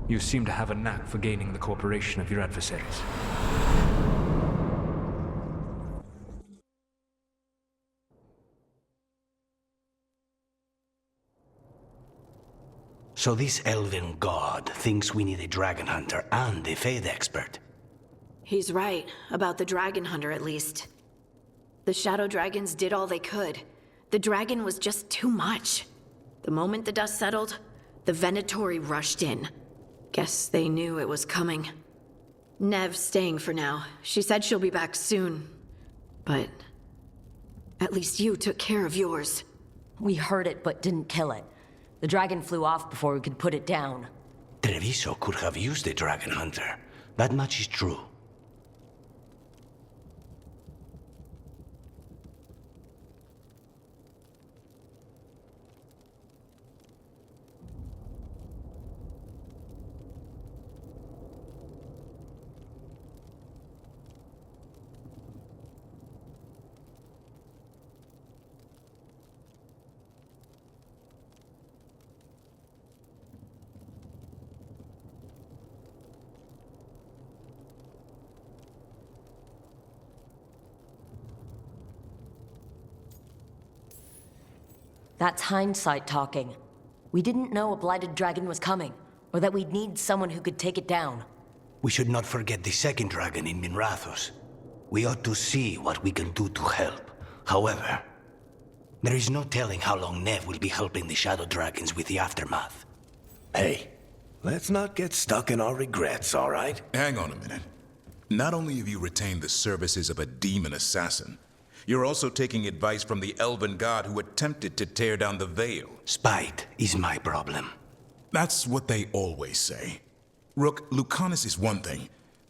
You seem to have a knack for gaining the cooperation of your adversaries. So this elven god thinks we need a dragon hunter and a Fade expert. He's right, about the dragon hunter at least. The shadow dragons did all they could. The dragon was just too much. The moment the dust settled, the Venatori rushed in. Guess they knew it was coming. Nev's staying for now. She said she'll be back soon. But at least you took care of yours. We heard it, but didn't kill it. The dragon flew off before we could put it down. Treviso could have used a dragon hunter. That much is true. That's hindsight talking. We didn't know a blighted dragon was coming, or that we'd need someone who could take it down. We should not forget the second dragon in Minrathos. We ought to see what we can do to help. However, there is no telling how long Nev will be helping the shadow dragons with the aftermath. Hey, let's not get stuck in our regrets, all right? Hang on a minute. Not only have you retained the services of a demon assassin, you're also taking advice from the elven god who attempted to tear down the Veil. Spite is my problem. That's what they always say. Rook, Lucanus is one thing,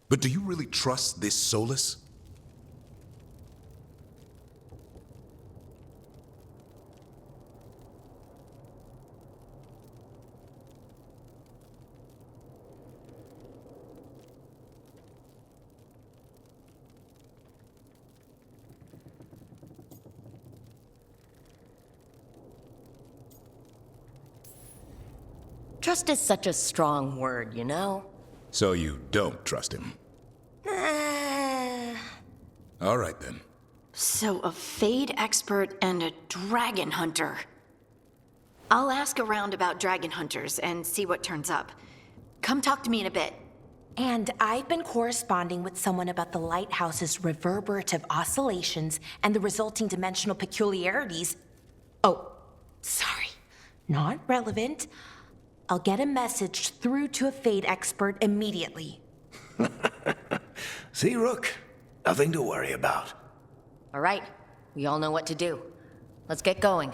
but do you really trust this Solus? Trust is such a strong word, you know? So you don't trust him? All right then. So a Fade expert and a dragon hunter. I'll ask around about dragon hunters and see what turns up. Come talk to me in a bit. And I've been corresponding with someone about the lighthouse's reverberative oscillations and the resulting dimensional peculiarities. Oh, sorry. Not relevant. I'll get a message through to a Fade expert immediately. See, Rook? Nothing to worry about. All right, we all know what to do. Let's get going.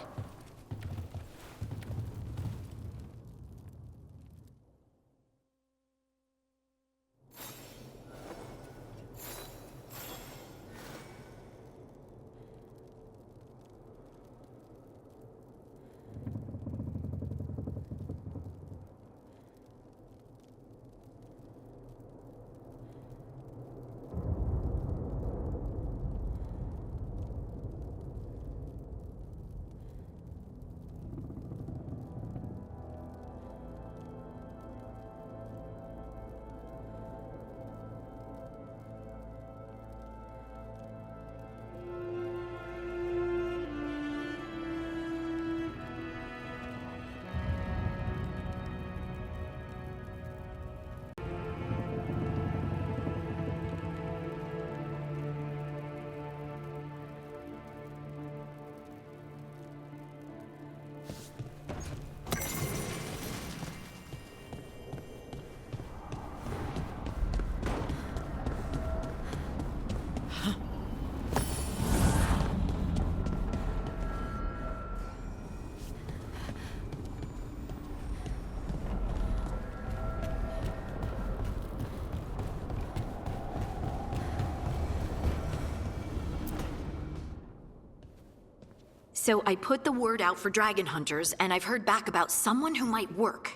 So I put the word out for dragon hunters, and I've heard back about someone who might work.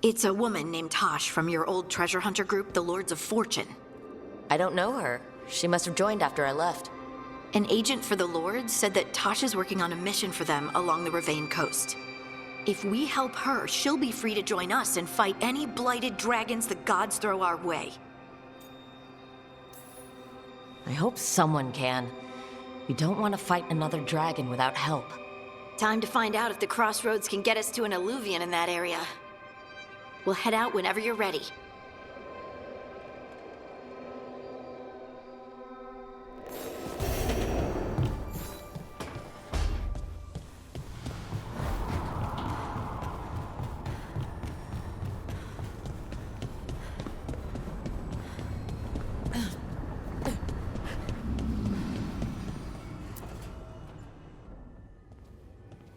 It's a woman named Tosh from your old treasure hunter group, the Lords of Fortune. I don't know her. She must have joined after I left. An agent for the Lords said that Tosh is working on a mission for them along the Ravane coast. If we help her, she'll be free to join us and fight any blighted dragons the gods throw our way. I hope someone can. We don't want to fight another dragon without help. Time to find out if the crossroads can get us to an alluvion in that area. We'll head out whenever you're ready.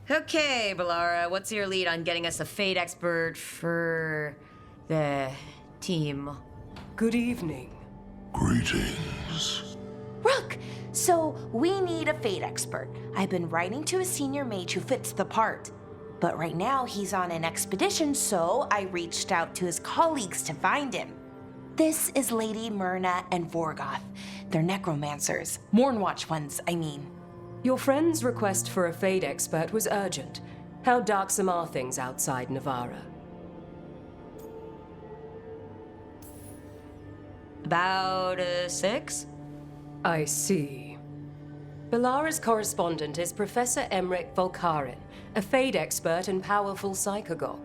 Okay, Balara, what's your lead on getting us a Fate expert for the team? Good evening. Greetings. Rook! So, we need a Fate expert. I've been writing to a senior mage who fits the part. But right now, he's on an expedition, so I reached out to his colleagues to find him. This is Lady Myrna and Vorgoth. They're necromancers. Mournwatch ones, I mean. Your friend's request for a Fate expert was urgent. How darksome are things outside Navara? About 6? I see. Balara's correspondent is Professor Emmerich Volkarin, a Fate expert and powerful psychagogue.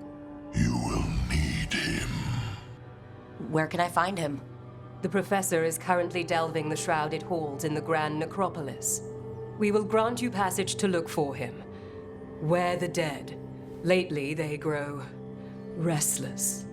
Where can I find him? The professor is currently delving the shrouded halls in the Grand Necropolis. We will grant you passage to look for him. Where the dead. Lately, they grow restless.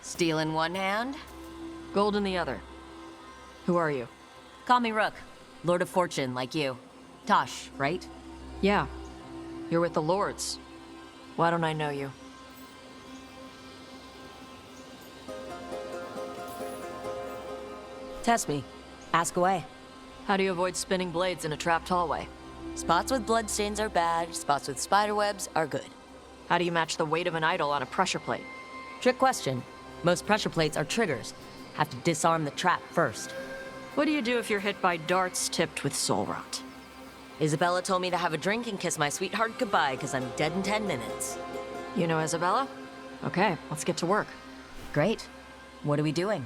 Steel in one hand, gold in the other. Who are you? Call me Rook. Lord of Fortune, like you. Tosh, right? Yeah. You're with the Lords. Why don't I know you? Test me. Ask away. How do you avoid spinning blades in a trapped hallway? Spots with bloodstains are bad, spots with spiderwebs are good. How do you match the weight of an idol on a pressure plate? Trick question. Most pressure plates are triggers. Have to disarm the trap first. What do you do if you're hit by darts tipped with soul rot? Isabella told me to have a drink and kiss my sweetheart goodbye because I'm dead in 10 minutes. You know Isabella? Okay, let's get to work. Great. What are we doing?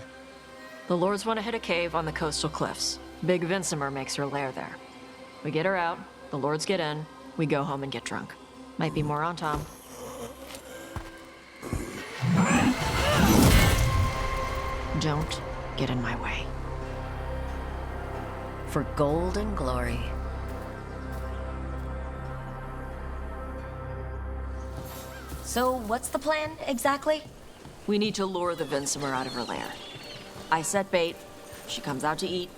The Lords want to hit a cave on the coastal cliffs. Big Vincimer makes her lair there. We get her out, the Lords get in, we go home and get drunk. Might be more on Tom. Don't get in my way. For gold and glory. So, what's the plan, exactly? We need to lure the Vincimer out of her lair. I set bait, she comes out to eat.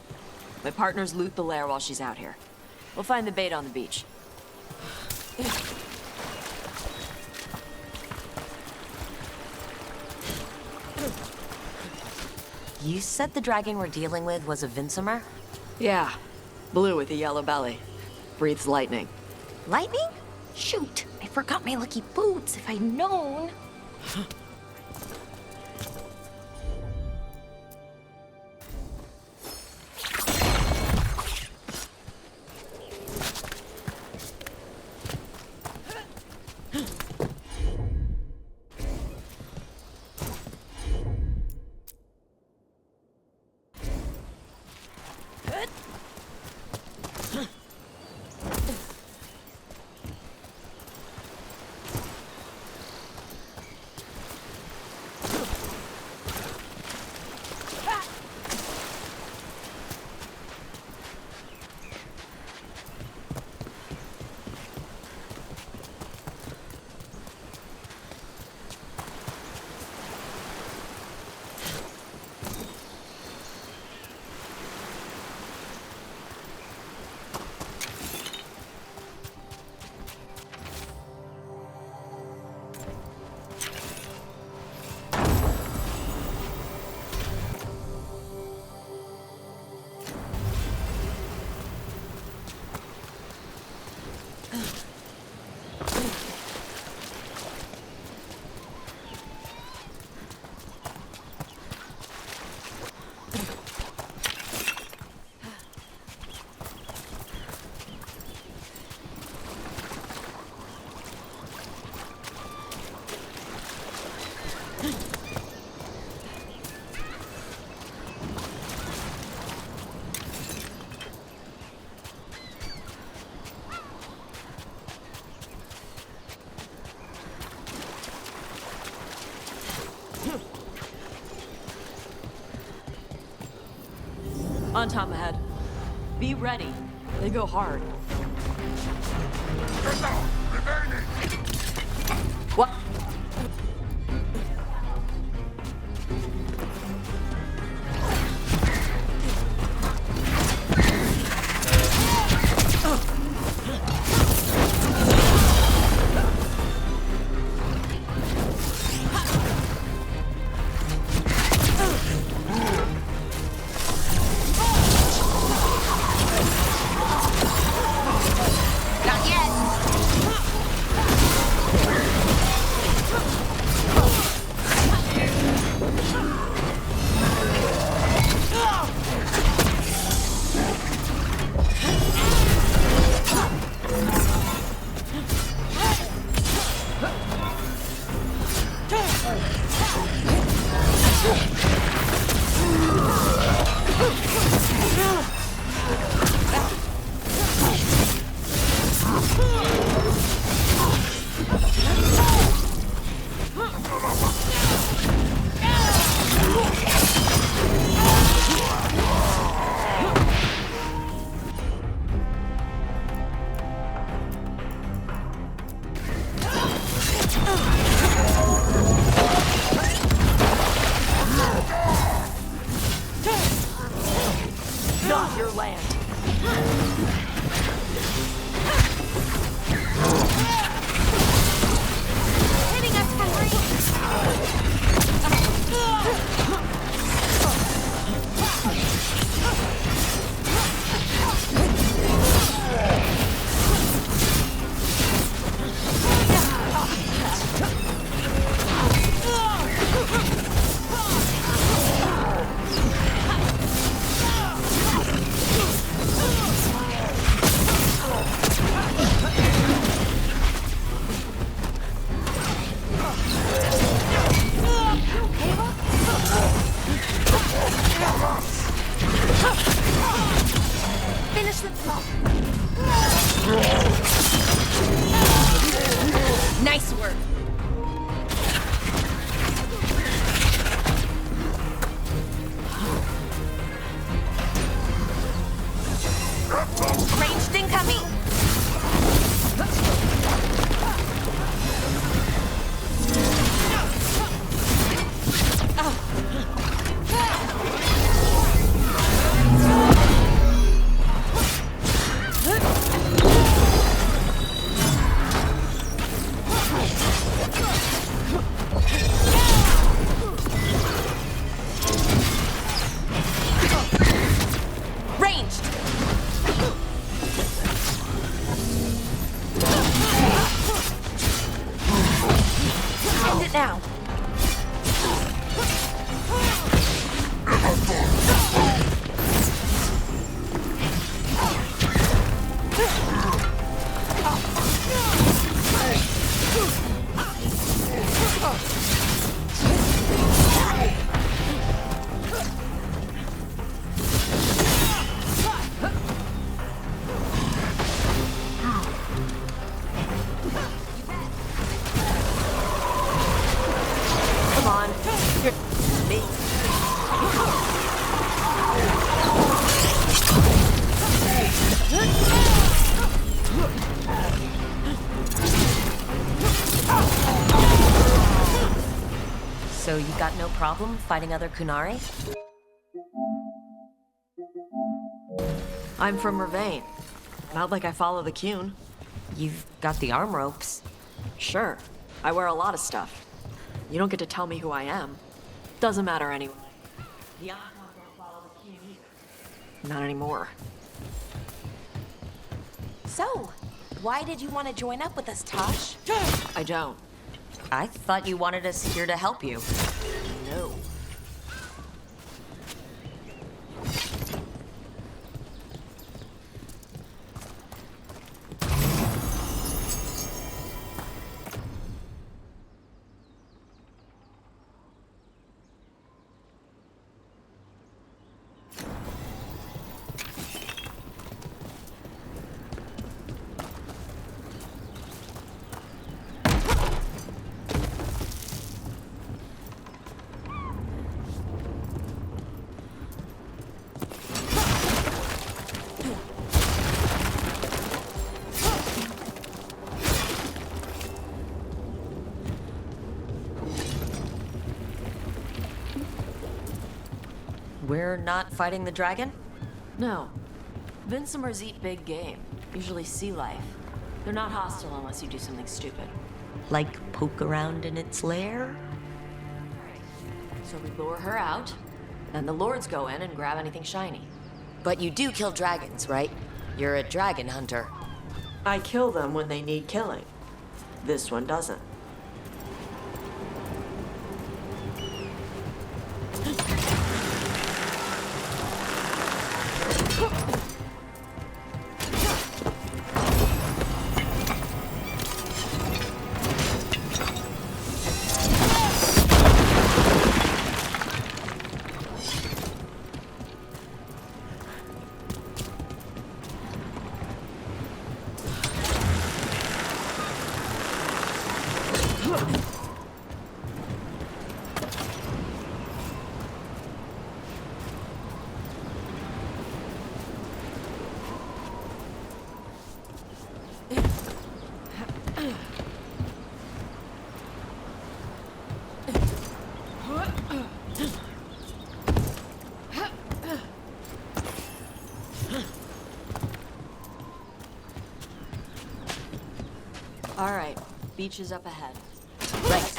My partners loot the lair while she's out here. We'll find the bait on the beach. You said the dragon we're dealing with was a Vincimer? Yeah, blue with a yellow belly. Breathes lightning. Lightning? Shoot, I forgot my lucky boots. If I'd known. On Tom ahead. Be ready. They go hard. What? Not yet. So you got no problem fighting other Kunari? I'm from Ravain. Not like I follow the Qun. You've got the arm ropes. Sure, I wear a lot of stuff. You don't get to tell me who I am. Doesn't matter anyway. The Anton don't follow the Qun either. Not anymore. So, why did you want to join up with us, Tosh? I don't. I thought you wanted us here to help you. No. We're not fighting the dragon? No. Vincimers eat big game, usually sea life. They're not hostile unless you do something stupid. Like poke around in its lair? So we lure her out, then the lords go in and grab anything shiny. But you do kill dragons, right? You're a dragon hunter. I kill them when they need killing. This one doesn't. All right, beach is up ahead. Right.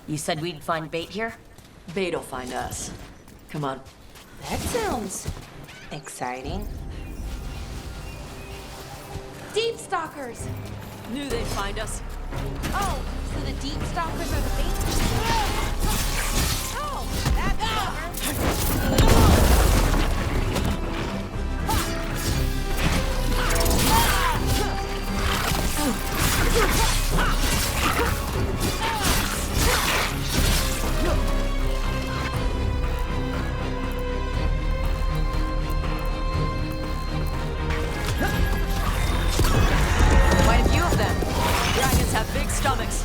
You said we'd find bait here? Bait'll find us. Come on. That sounds exciting. Deep stalkers! Knew they'd find us. Oh, so the deep stalkers are the bait? Oh, that's clever. Quite a few of them. Dragons have big stomachs.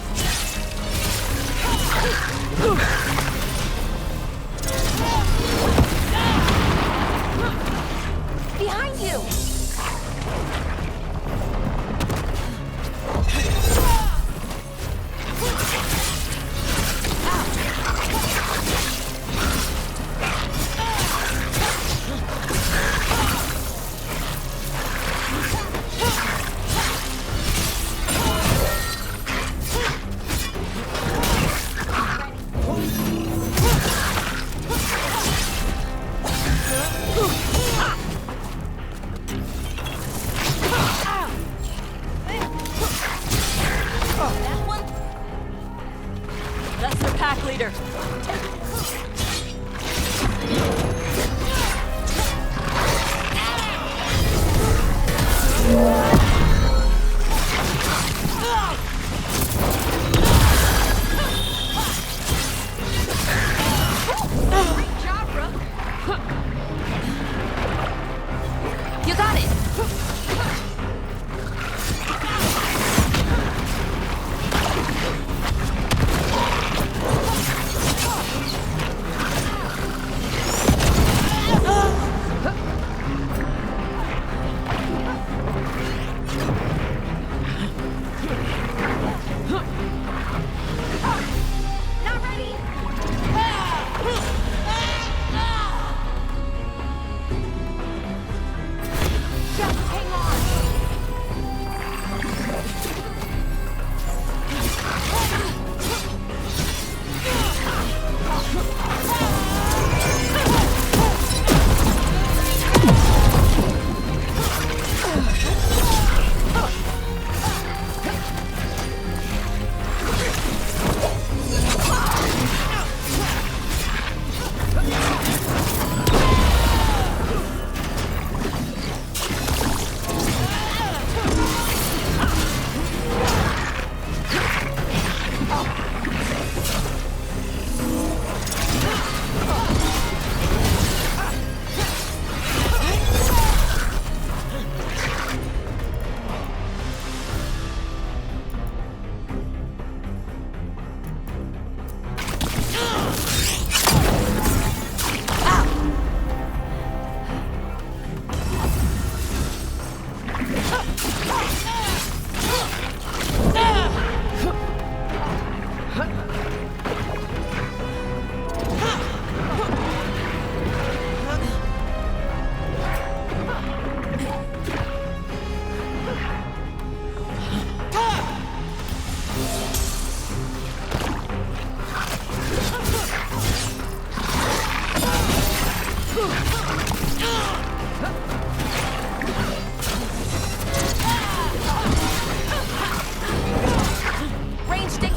Range stick.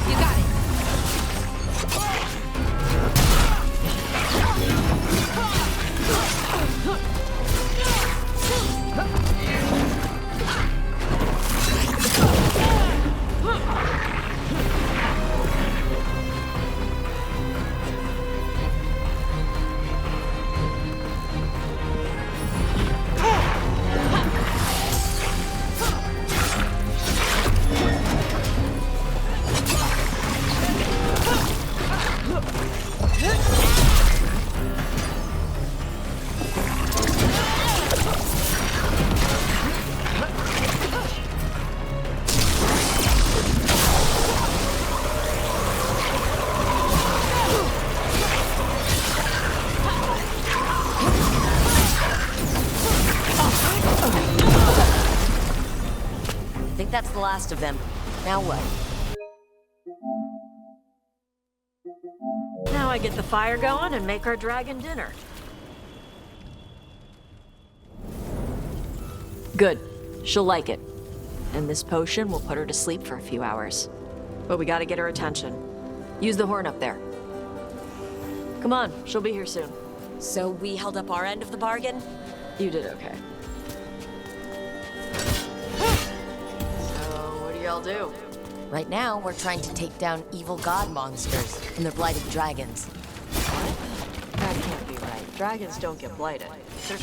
You got it. I think that's the last of them. Now what? Now I get the fire going and make our dragon dinner. Good. She'll like it. And this potion will put her to sleep for a few hours. But we gotta get her attention. Use the horn up there. Come on, she'll be here soon. So we held up our end of the bargain? You did okay. So, what do y'all do? Right now, we're trying to take down evil god monsters and their blighted dragons. That can't be right. Dragons don't get blighted. They're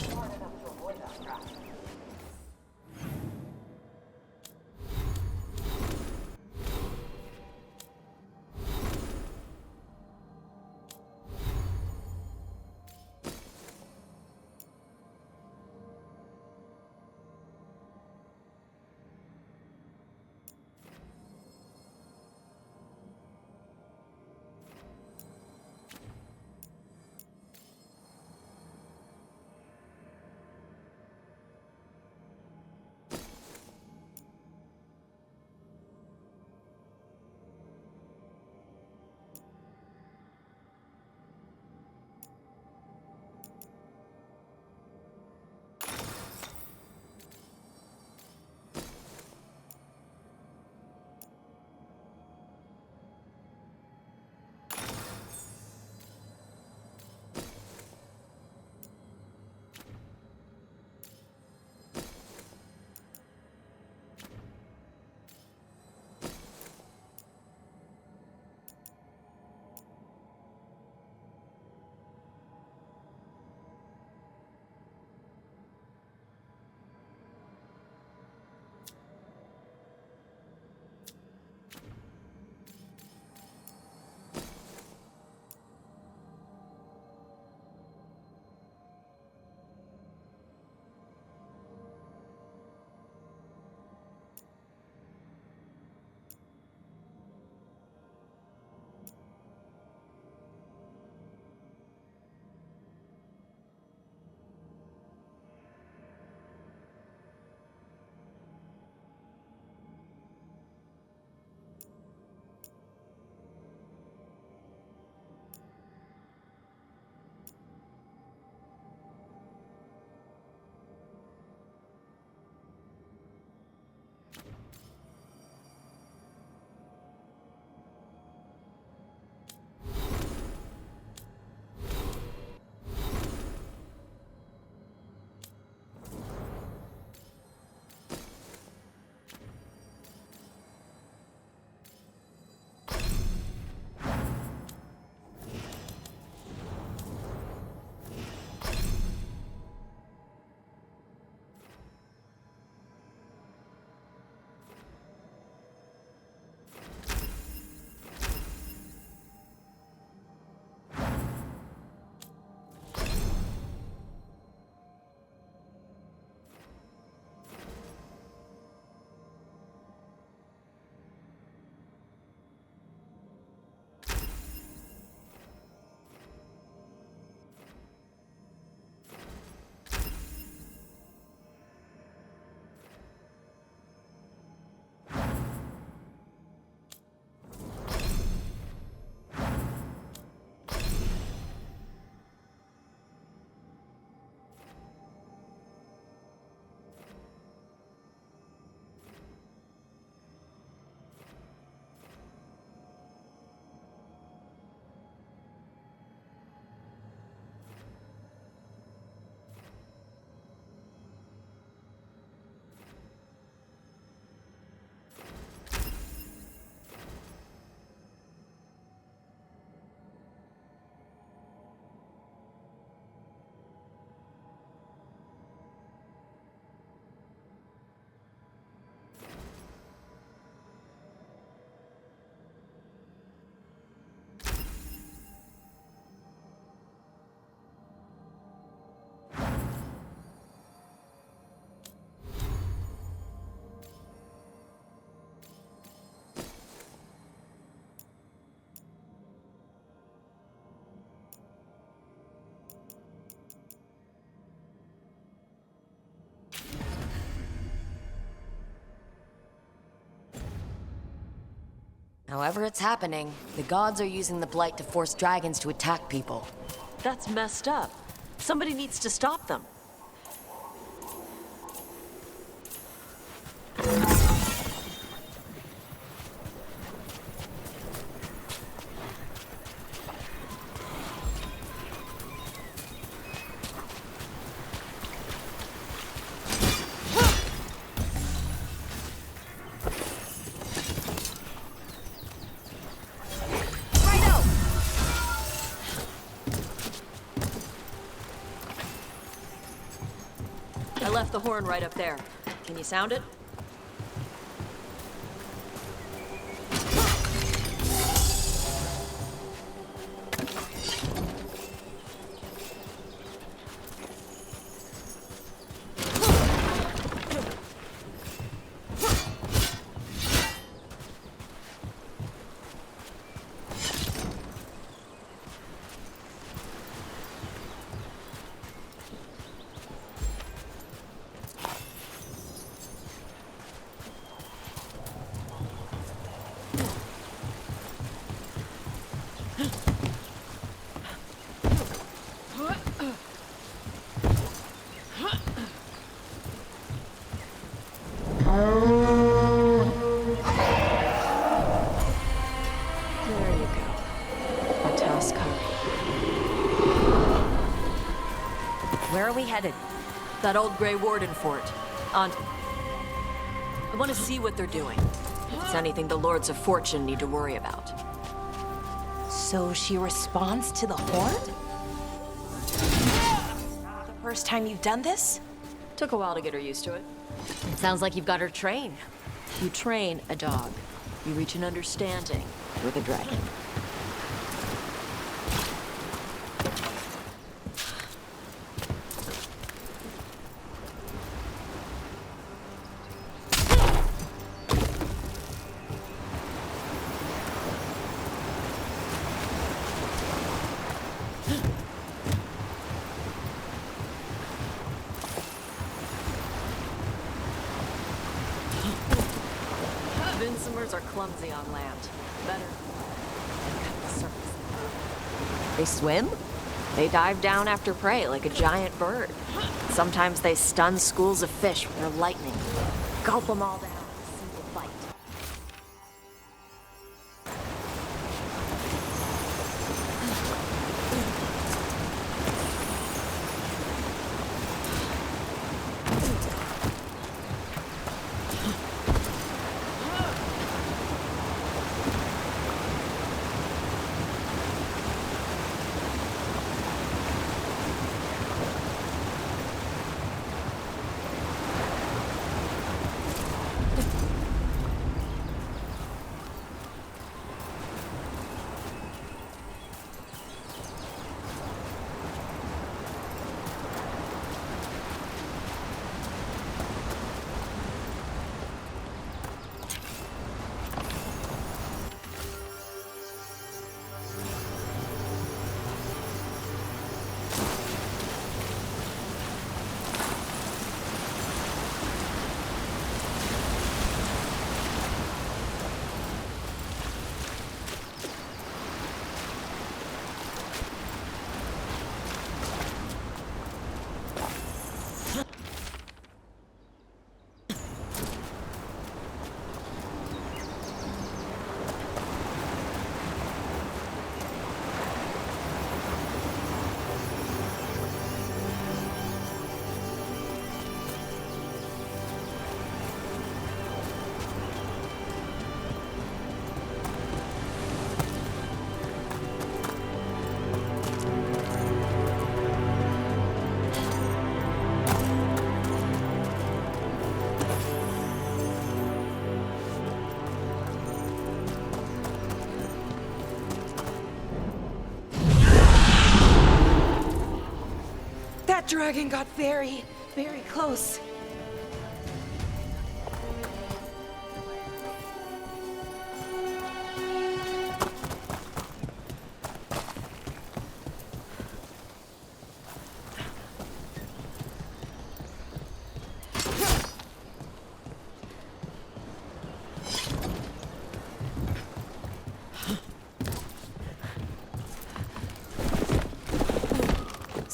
However it's happening, the gods are using the Blight to force dragons to attack people. That's messed up. Somebody needs to stop them. I left the horn right up there. Can you sound it? There you go. A task Where are we headed? That old Grey Warden fort. On. I want to see what they're doing. If it's anything the Lords of Fortune need to worry about. So she responds to the Horde? The first time you've done this? Took a while to get her used to it. It sounds like you've got her trained. You train a dog. You reach an understanding with a dragon. Vincimers are clumsy on land. Better cut the surface. They swim? They dive down after prey like a giant bird. Sometimes they stun schools of fish with their lightning. Gulp them all down in a single bite. That dragon got very, very close.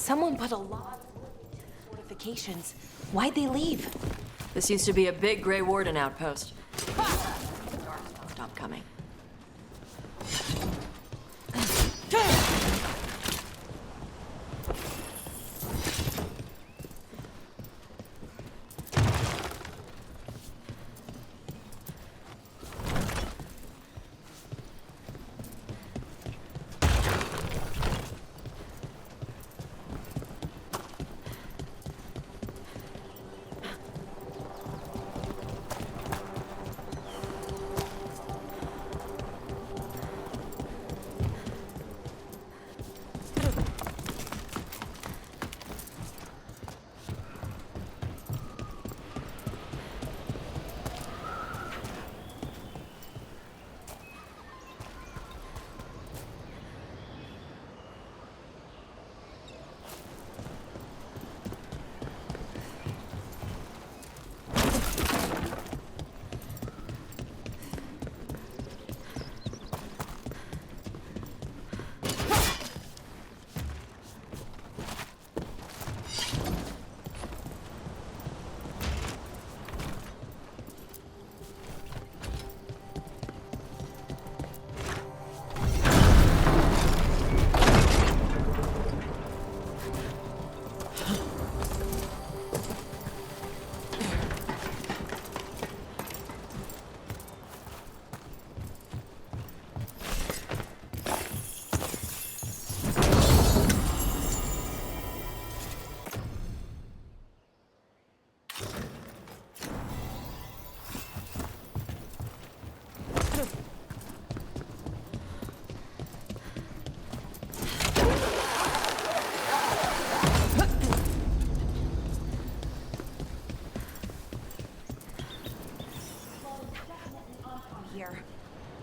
Someone put a lot of work into the fortifications. Why'd they leave? This used to be a big Grey Warden outpost. Stop coming.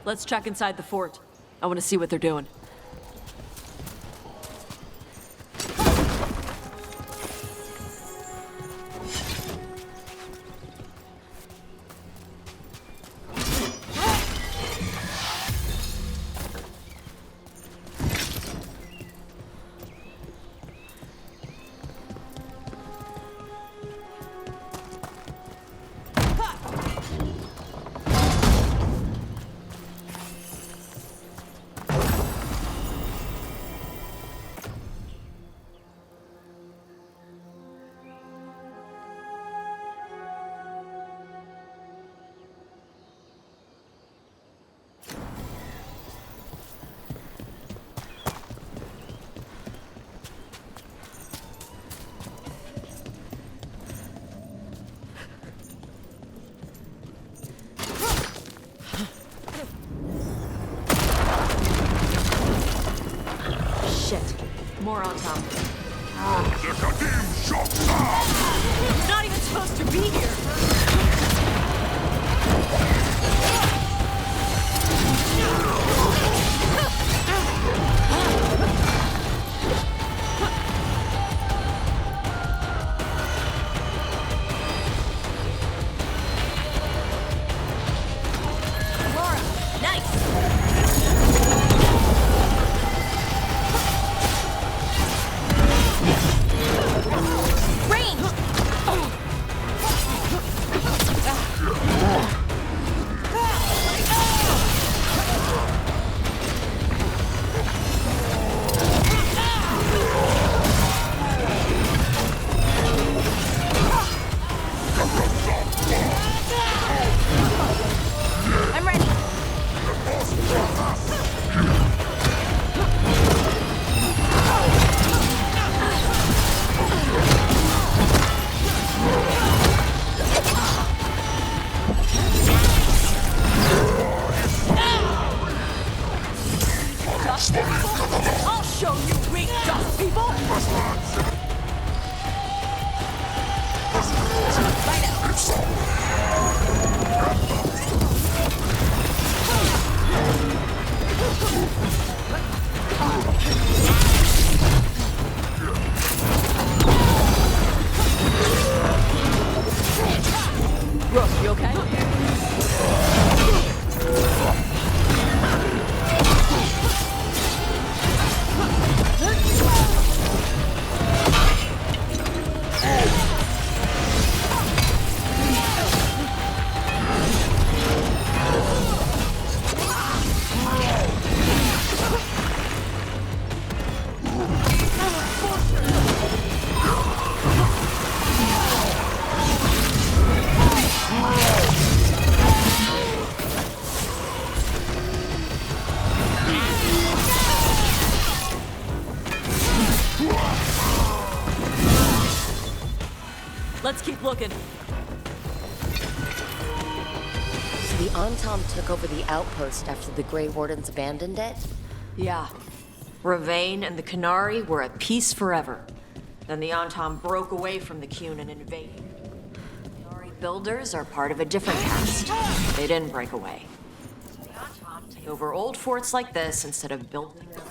Let's check inside the fort. I want to see what they're doing. More on top. Not even supposed to be here! I'll show you weak dust people! Rook, you okay? Let's keep looking. So the Antom took over the outpost after the Grey Wardens abandoned it? Yeah. Ravane and the Canary were at peace forever. Then the Antom broke away from the Qun and invaded. The Canary builders are part of a different caste. They didn't break away. So the Antom take over old forts like this instead of building their own.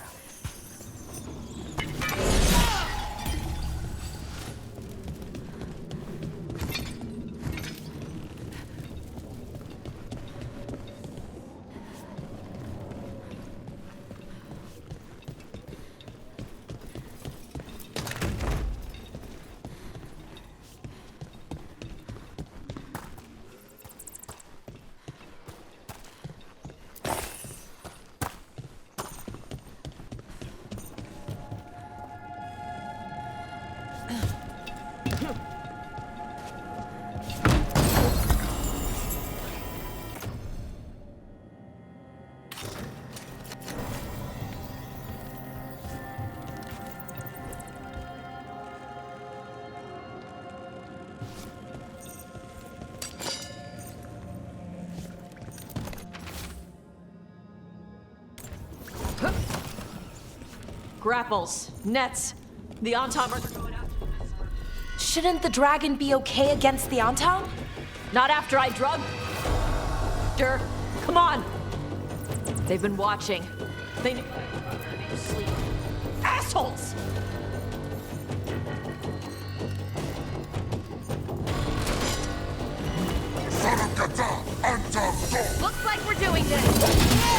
Grapples, nets. The Antom are going out. Shouldn't the dragon be okay against the Antom? Not after I drug. Come on. They've been watching. They knew I was asleep. Assholes! Looks like we're doing this.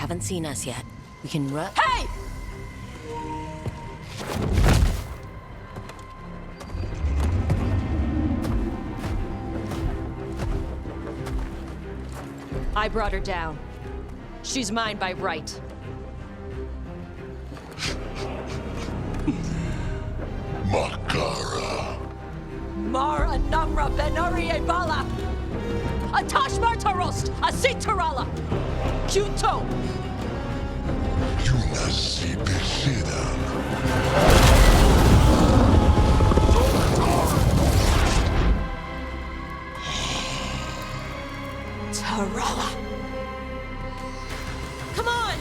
haven't seen us yet. We can run. Hey! I brought her down. She's mine by right. Makara. Mara Namra Benari Bala! Atash Martarost! Asitarala! Kyuto! Yunasi Besidan. Tarala! Come on!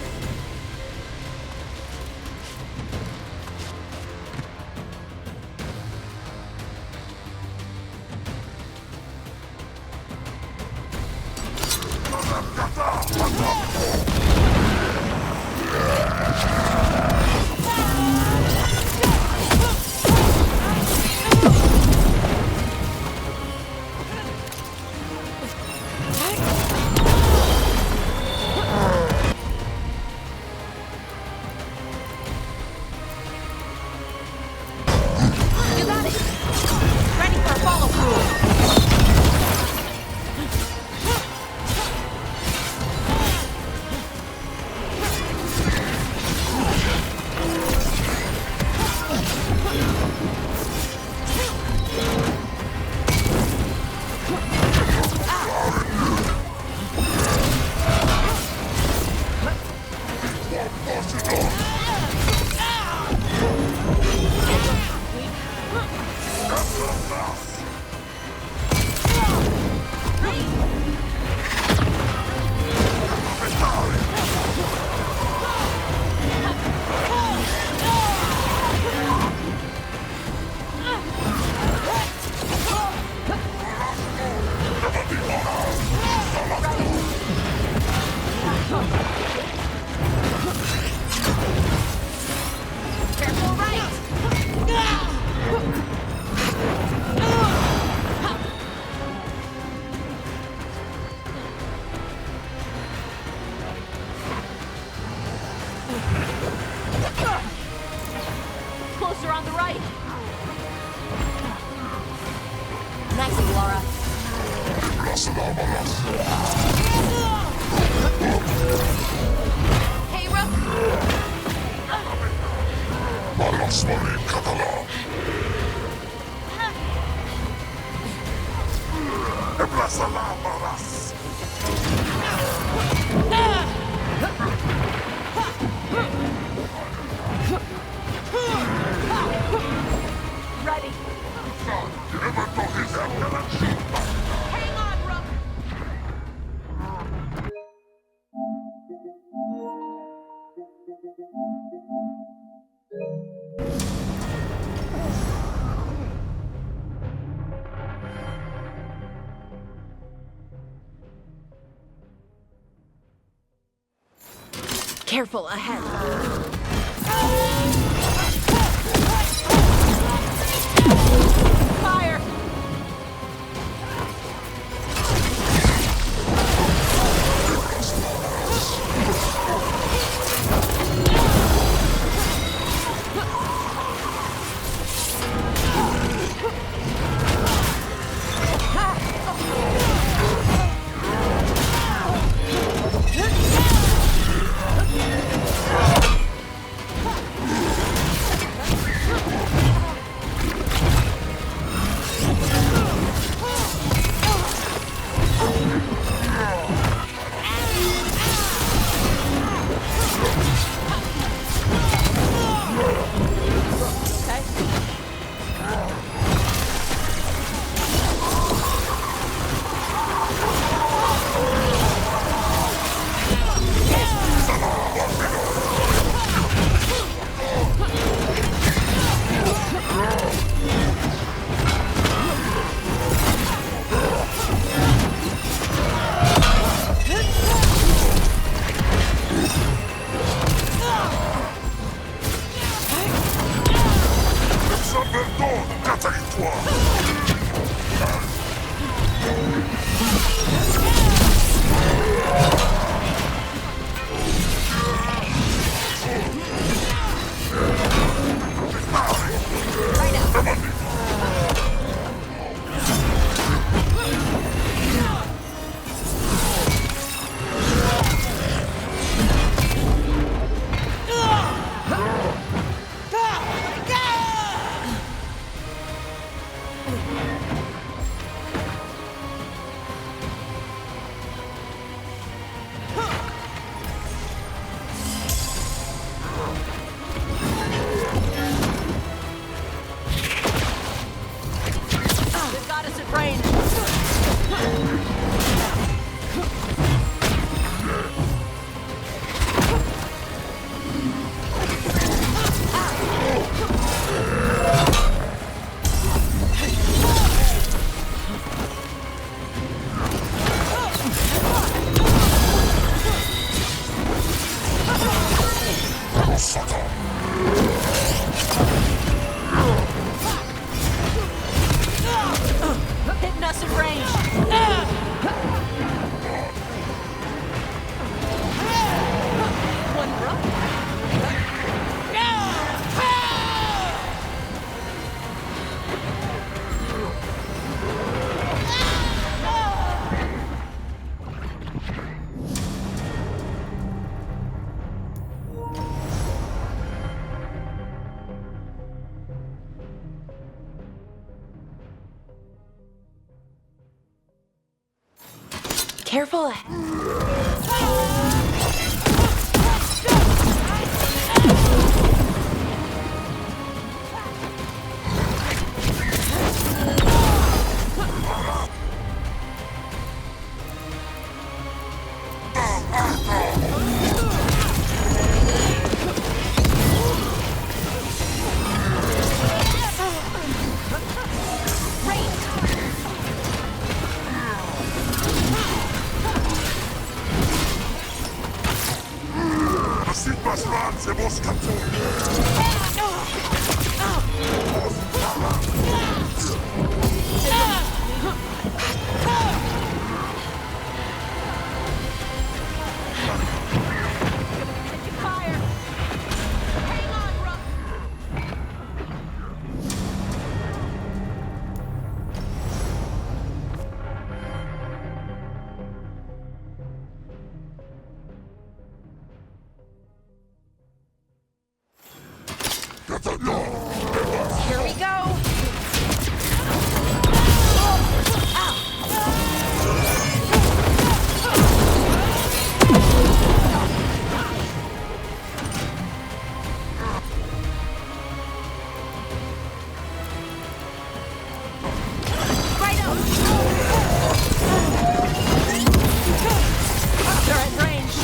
You got it! Ready for a follow-through! Careful right! Closer on the right! Nice, Laura. Hey, Rook! Ready! Hang on, Rook! Careful ahead. Fire! Careful. Here we go. They're in range.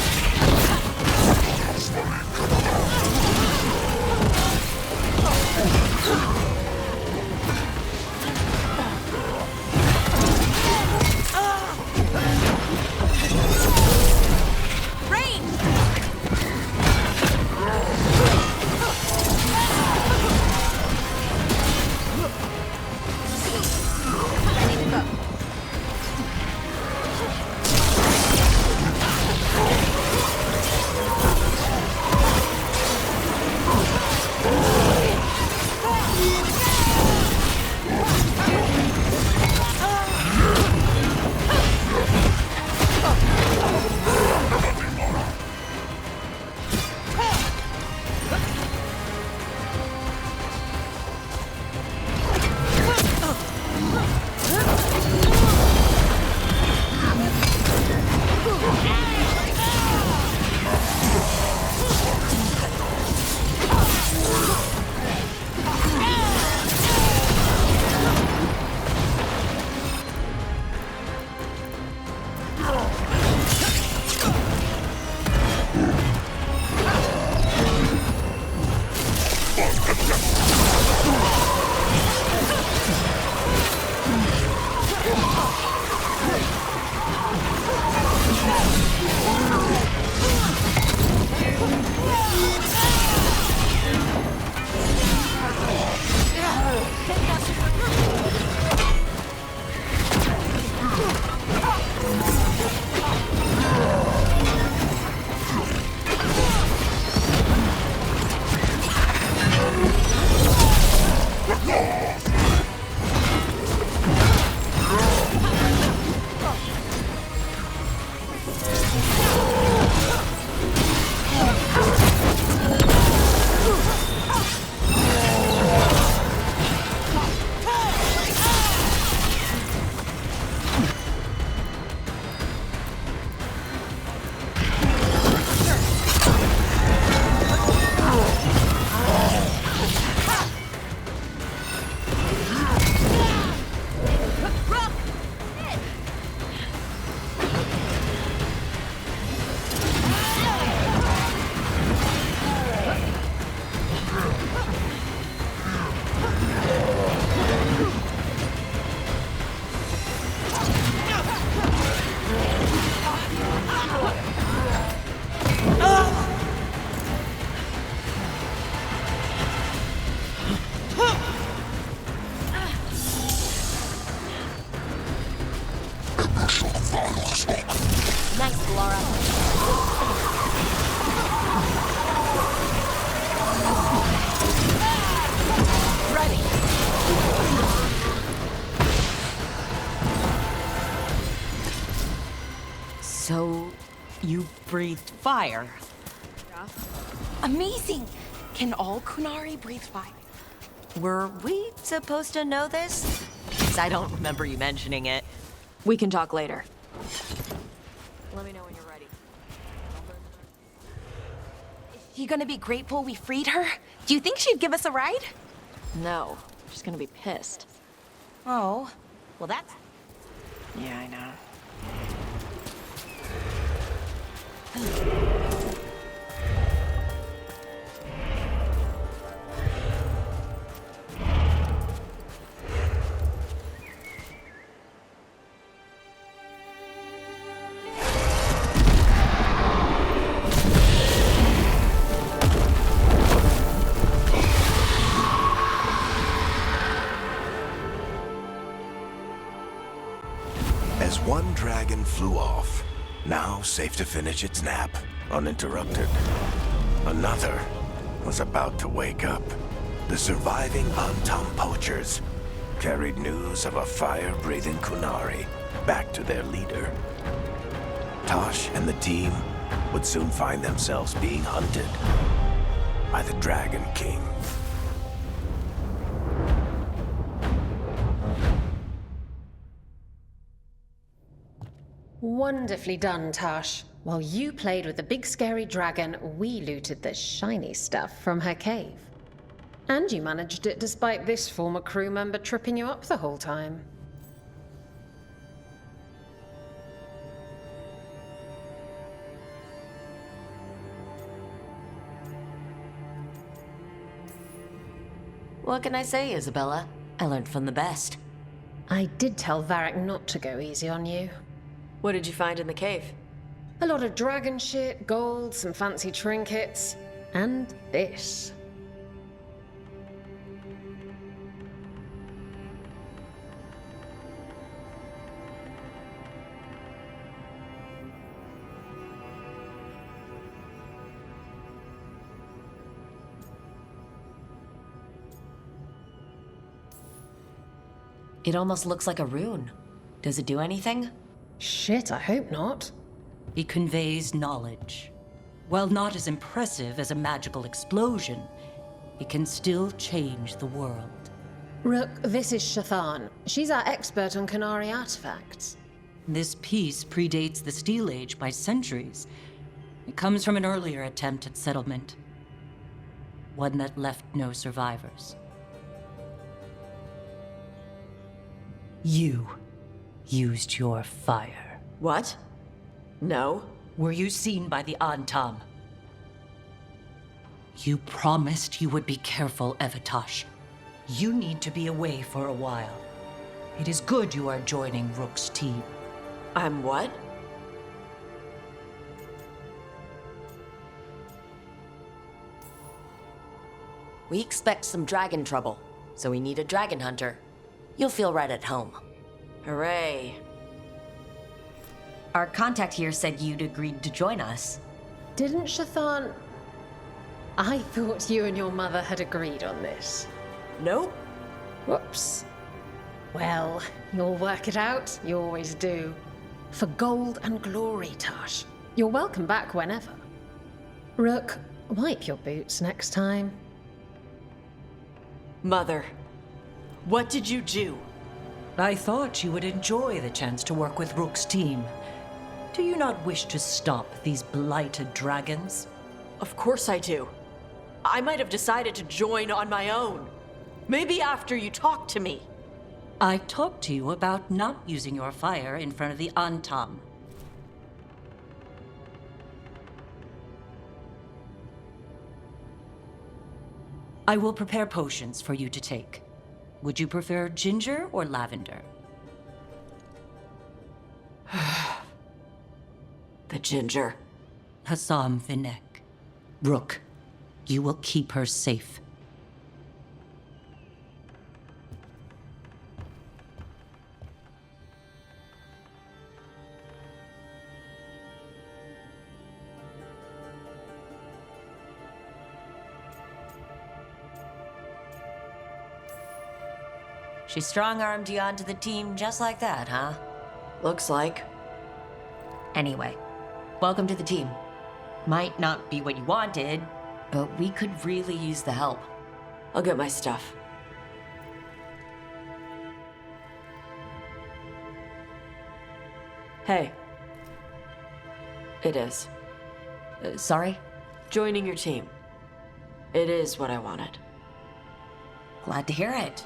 Nice, Laura. Ready. So, you breathed fire? Amazing! Can all Kunari breathe fire? Were we supposed to know this? 'Cause I don't remember you mentioning it. We can talk later. Let me know when you're ready. Is she gonna be grateful we freed her? Do you think she'd give us a ride? No, she's gonna be pissed. Oh, well that's... Yeah, I know. As one dragon flew off, now safe to finish its nap, uninterrupted, another was about to wake up. The surviving Antam poachers carried news of a fire-breathing Kunari back to their leader. Tosh and the team would soon find themselves being hunted by the Dragon King. Wonderfully done, Tash. While you played with the big scary dragon, we looted the shiny stuff from her cave. And you managed it despite this former crew member tripping you up the whole time. What can I say, Isabella? I learned from the best. I did tell Varric not to go easy on you. What did you find in the cave? A lot of dragon shit, gold, some fancy trinkets, and this. It almost looks like a rune. Does it do anything? Shit, I hope not. It conveys knowledge. While not as impressive as a magical explosion, it can still change the world. Rook, this is Shathan. She's our expert on Kunari artifacts. This piece predates the Steel Age by centuries. It comes from an earlier attempt at settlement. One that left no survivors. You used your fire. What? No. Were you seen by the Antam? You promised you would be careful, Evatosh. You need to be away for a while. It is good you are joining Rook's team. I'm what? We expect some dragon trouble, so we need a dragon hunter. You'll feel right at home. Hooray. Our contact here said you'd agreed to join us. Didn't Shathan... I thought you and your mother had agreed on this. Nope. Whoops. Well, you'll work it out. You always do. For gold and glory, Tash. You're welcome back whenever. Rook, wipe your boots next time. Mother, what did you do? I thought you would enjoy the chance to work with Rook's team. Do you not wish to stop these blighted dragons? Of course I do. I might have decided to join on my own. Maybe after you talked to me. I talked to you about not using your fire in front of the Antam. I will prepare potions for you to take. Would you prefer ginger or lavender? The ginger. Hassam Vinek. Rook, you will keep her safe. She strong-armed you onto the team just like that, huh? Looks like. Anyway, welcome to the team. Might not be what you wanted, but we could really use the help. I'll get my stuff. Hey. It is. Sorry? Joining your team. It is what I wanted. Glad to hear it.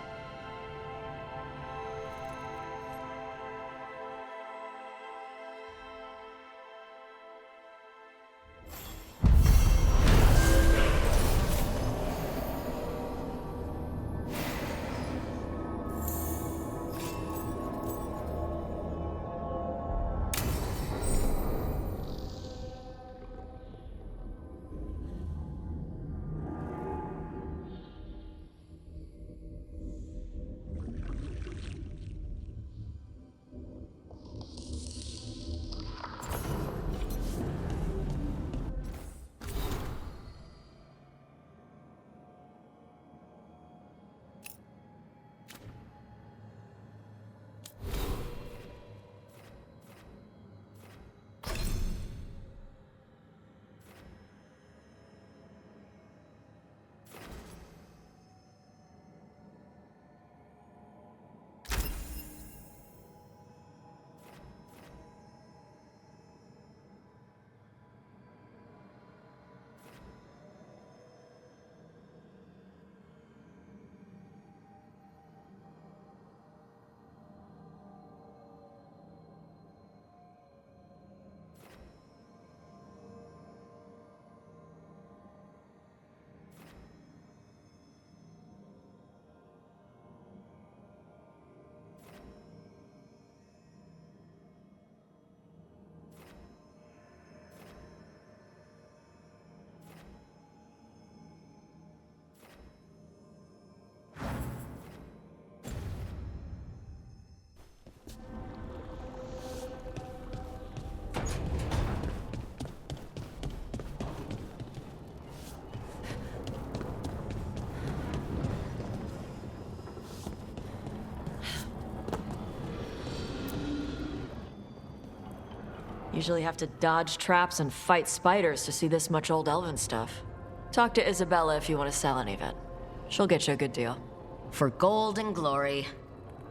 Usually have to dodge traps and fight spiders to see this much old elven stuff. Talk to Isabella if you want to sell any of it. She'll get you a good deal. For gold and glory.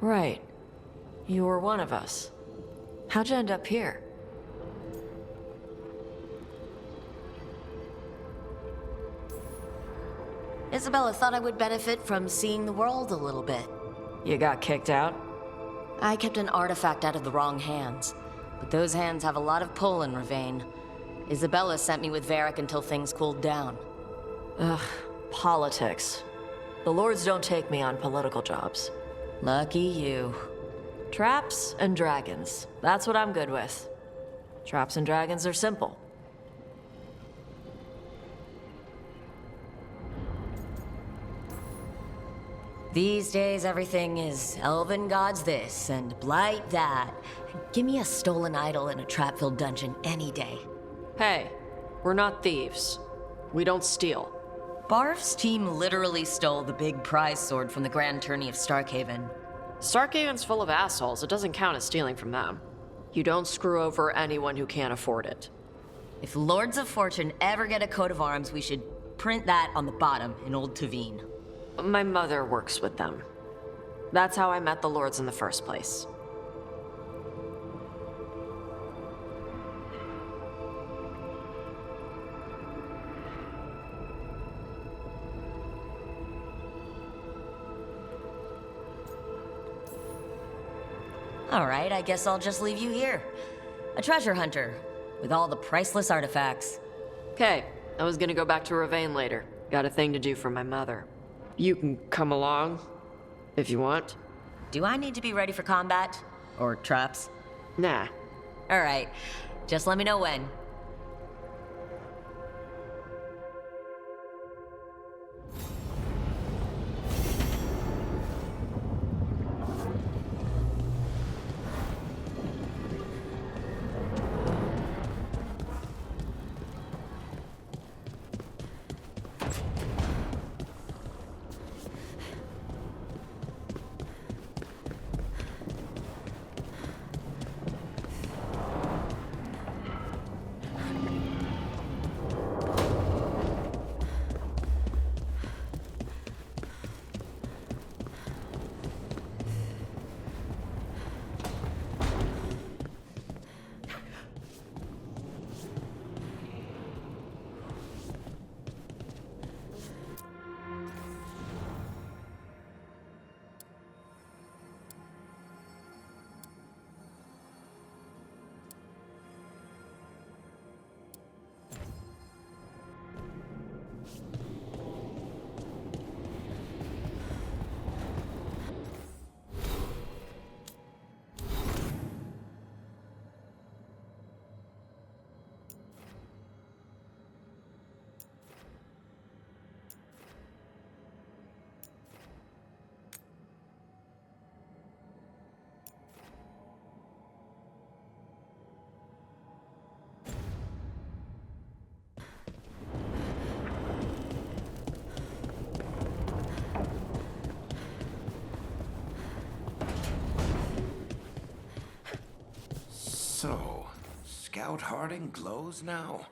Right. You were one of us. How'd you end up here? Isabella thought I would benefit from seeing the world a little bit. You got kicked out? I kept an artifact out of the wrong hands. But those hands have a lot of pull in Ravane. Isabella sent me with Varric until things cooled down. Ugh, politics. The lords don't take me on political jobs. Lucky you. Traps and dragons. That's what I'm good with. Traps and dragons are simple. These days, everything is elven gods this and blight that. Give me a stolen idol in a trap-filled dungeon any day. Hey, we're not thieves. We don't steal. Barf's team literally stole the big prize sword from the Grand Tourney of Starkhaven. Starkhaven's full of assholes. It doesn't count as stealing from them. You don't screw over anyone who can't afford it. If Lords of Fortune ever get a coat of arms, we should print that on the bottom in Old Tavine. My mother works with them. That's how I met the lords in the first place. All right, I guess I'll just leave you here. A treasure hunter, with all the priceless artifacts. Okay, I was gonna go back to Ravane later. Got a thing to do for my mother. You can come along, if you want. Do I need to be ready for combat? Or traps? Nah. All right, just let me know when. Scout Harding glows now?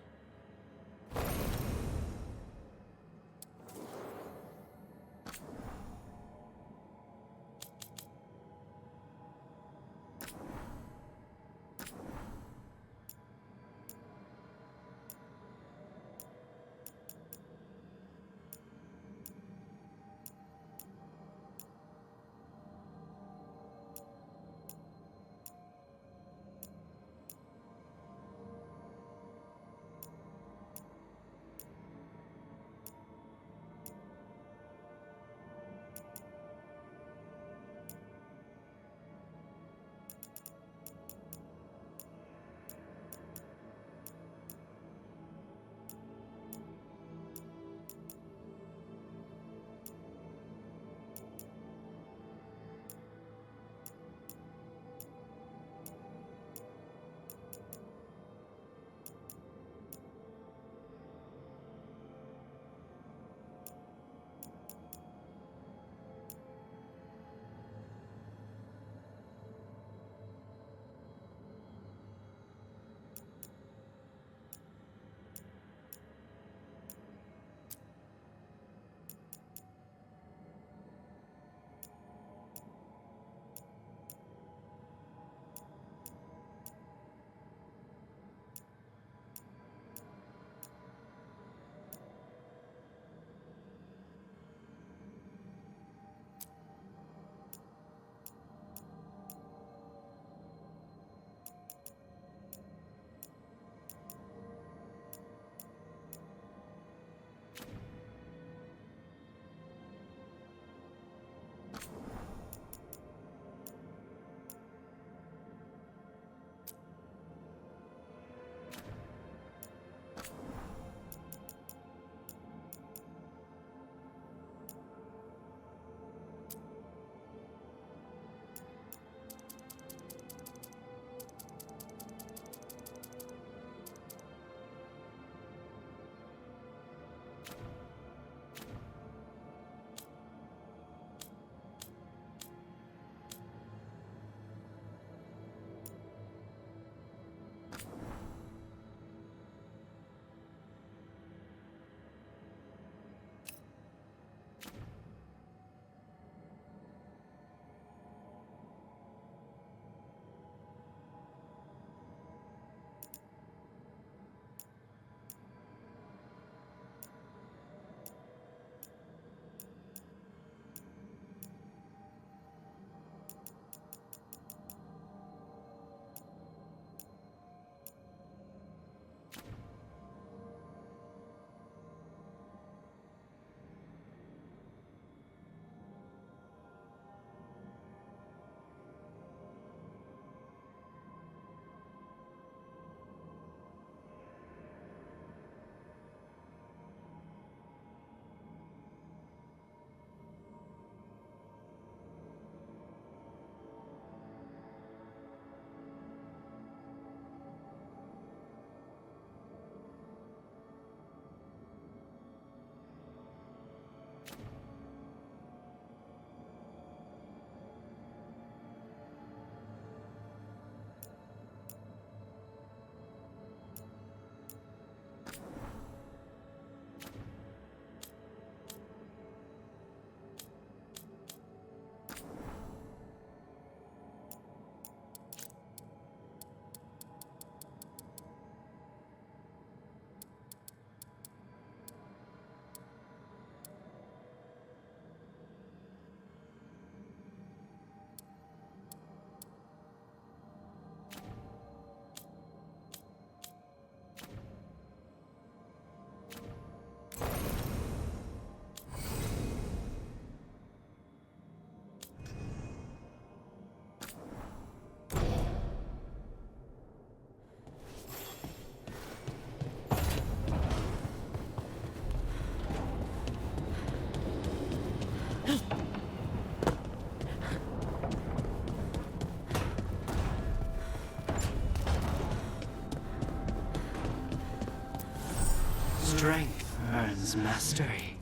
Strength earns mastery.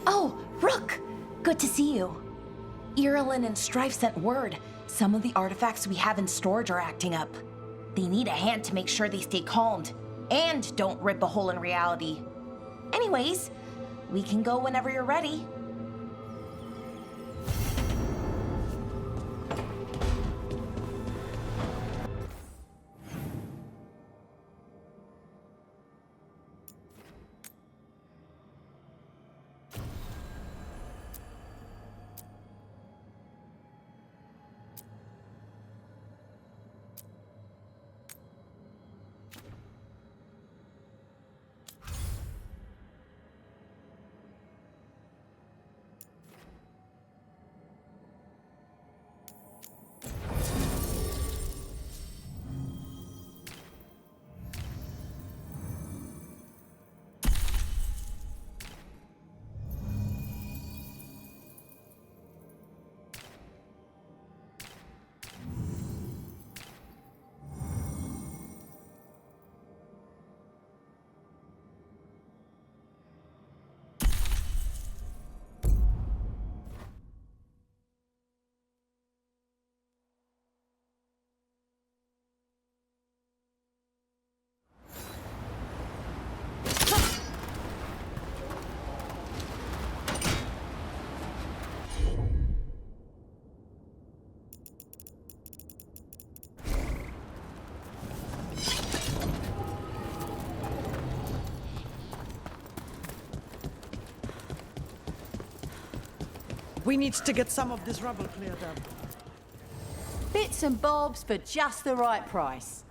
Oh, Rook! Good to see you. Irilyn and Strife sent word. Some of the artifacts we have in storage are acting up. They need a hand to make sure they stay calmed, and don't rip a hole in reality. Anyways, we can go whenever you're ready. We need to get some of this rubble cleared up. Bits and bobs for just the right price.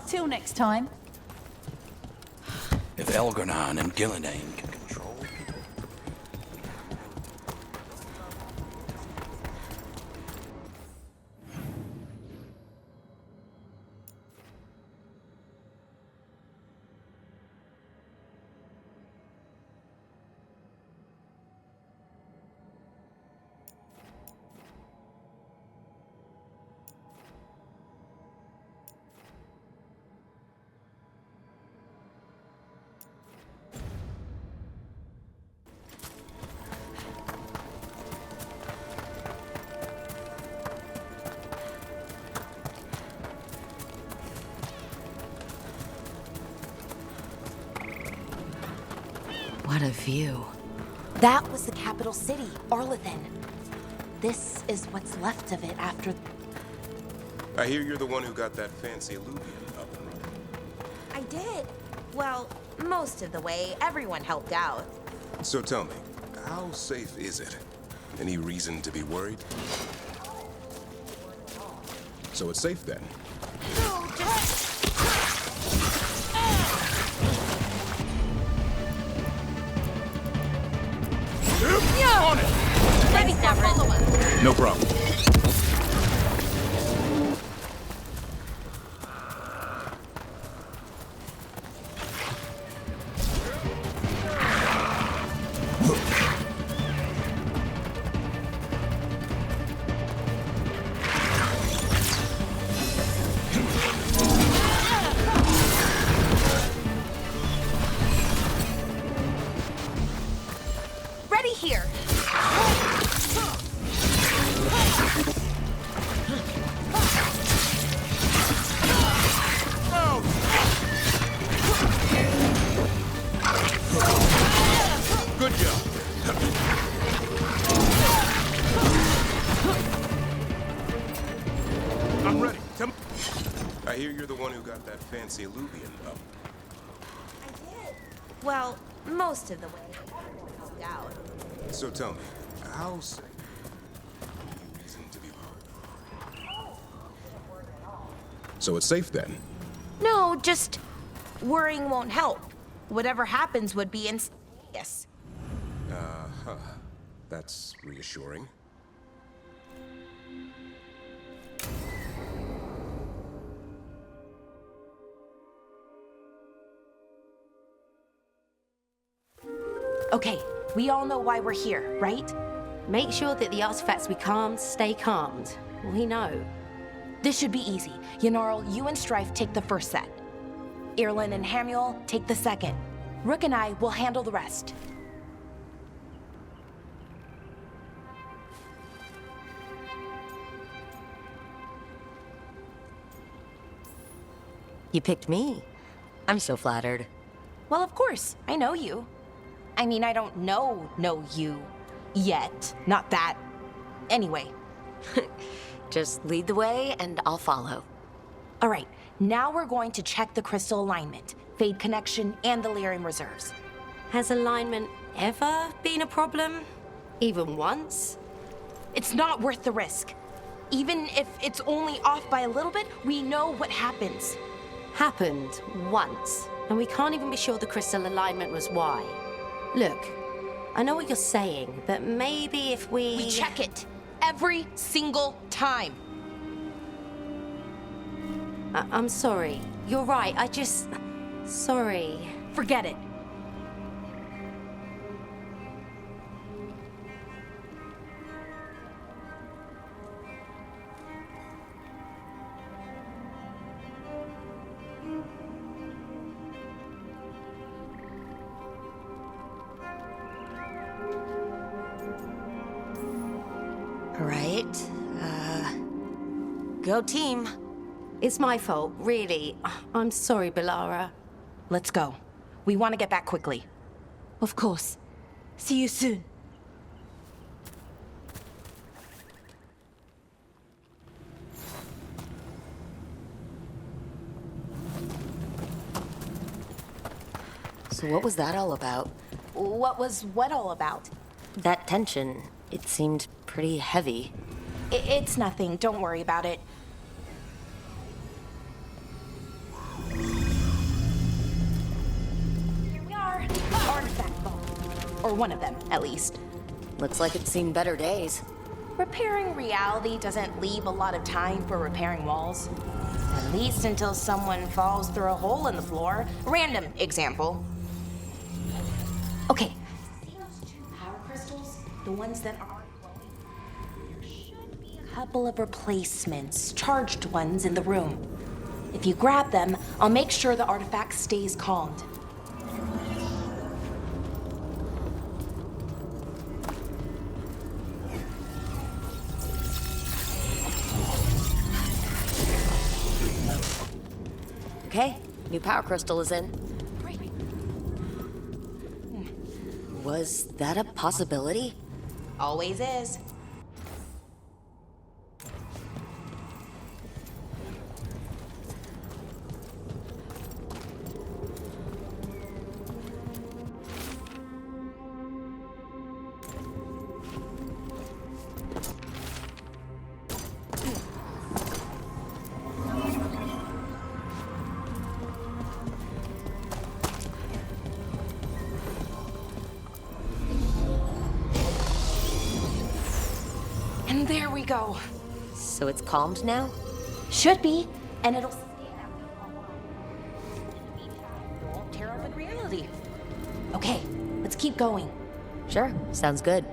Till next time. If Elgar'nan and Gillenane can control people. What a view. That was the capital city, Arlathan. This is what's left of it after... I hear you're the one who got that fancy Illuvian up and running. I did. Well, most of the way. Everyone helped out. So tell me, how safe is it? Any reason to be worried? So it's safe then? On it! Ready, Severin. No problem. hear you're the one who got that fancy Illuvian up. Well, most of the way. Helped out. So tell me, how safe any reason to be worried? So it's safe then? No, just worrying won't help. Whatever happens would be insidious. Uh-huh. That's reassuring. Okay, we all know why we're here, right? Make sure that the artifacts we calmed stay calmed. We know. This should be easy. Yanarl, you and Strife take the first set. Irlin and Hamuel take the second. Rook and I will handle the rest. You picked me. I'm so flattered. Well, of course, I know you. I mean, I don't know you yet. Not that. Anyway. Just lead the way and I'll follow. All right, now we're going to check the crystal alignment, fade connection, and the lyrium reserves. Has alignment ever been a problem? Even once? It's not worth the risk. Even if it's only off by a little bit, we know what happens. Happened once, and we can't even be sure the crystal alignment was why. Look, I know what you're saying, but maybe if We check it every single time. I'm sorry. You're right. Sorry. Forget it. Right. Go team. It's my fault, really. I'm sorry, Belara. Let's go. We want to get back quickly. Of course. See you soon. So what was that all about? What was what all about? That tension. It seemed pretty heavy. It's nothing. Don't worry about it. Here we are. Artifact vault. Or one of them, at least. Looks like it's seen better days. Repairing reality doesn't leave a lot of time for repairing walls. At least until someone falls through a hole in the floor. Random example. Okay. See those 2 power crystals? The ones that aren't glowing? There should be a couple of replacements, charged ones in the room. If you grab them, I'll make sure the artifact stays calmed. Okay, new power crystal is in. Was that a possibility? Always is. And there we go. So it's calmed now? Should be, and it'll stay that way for a while. In the meantime, it won't tear open reality. Okay, let's keep going. Sure, sounds good.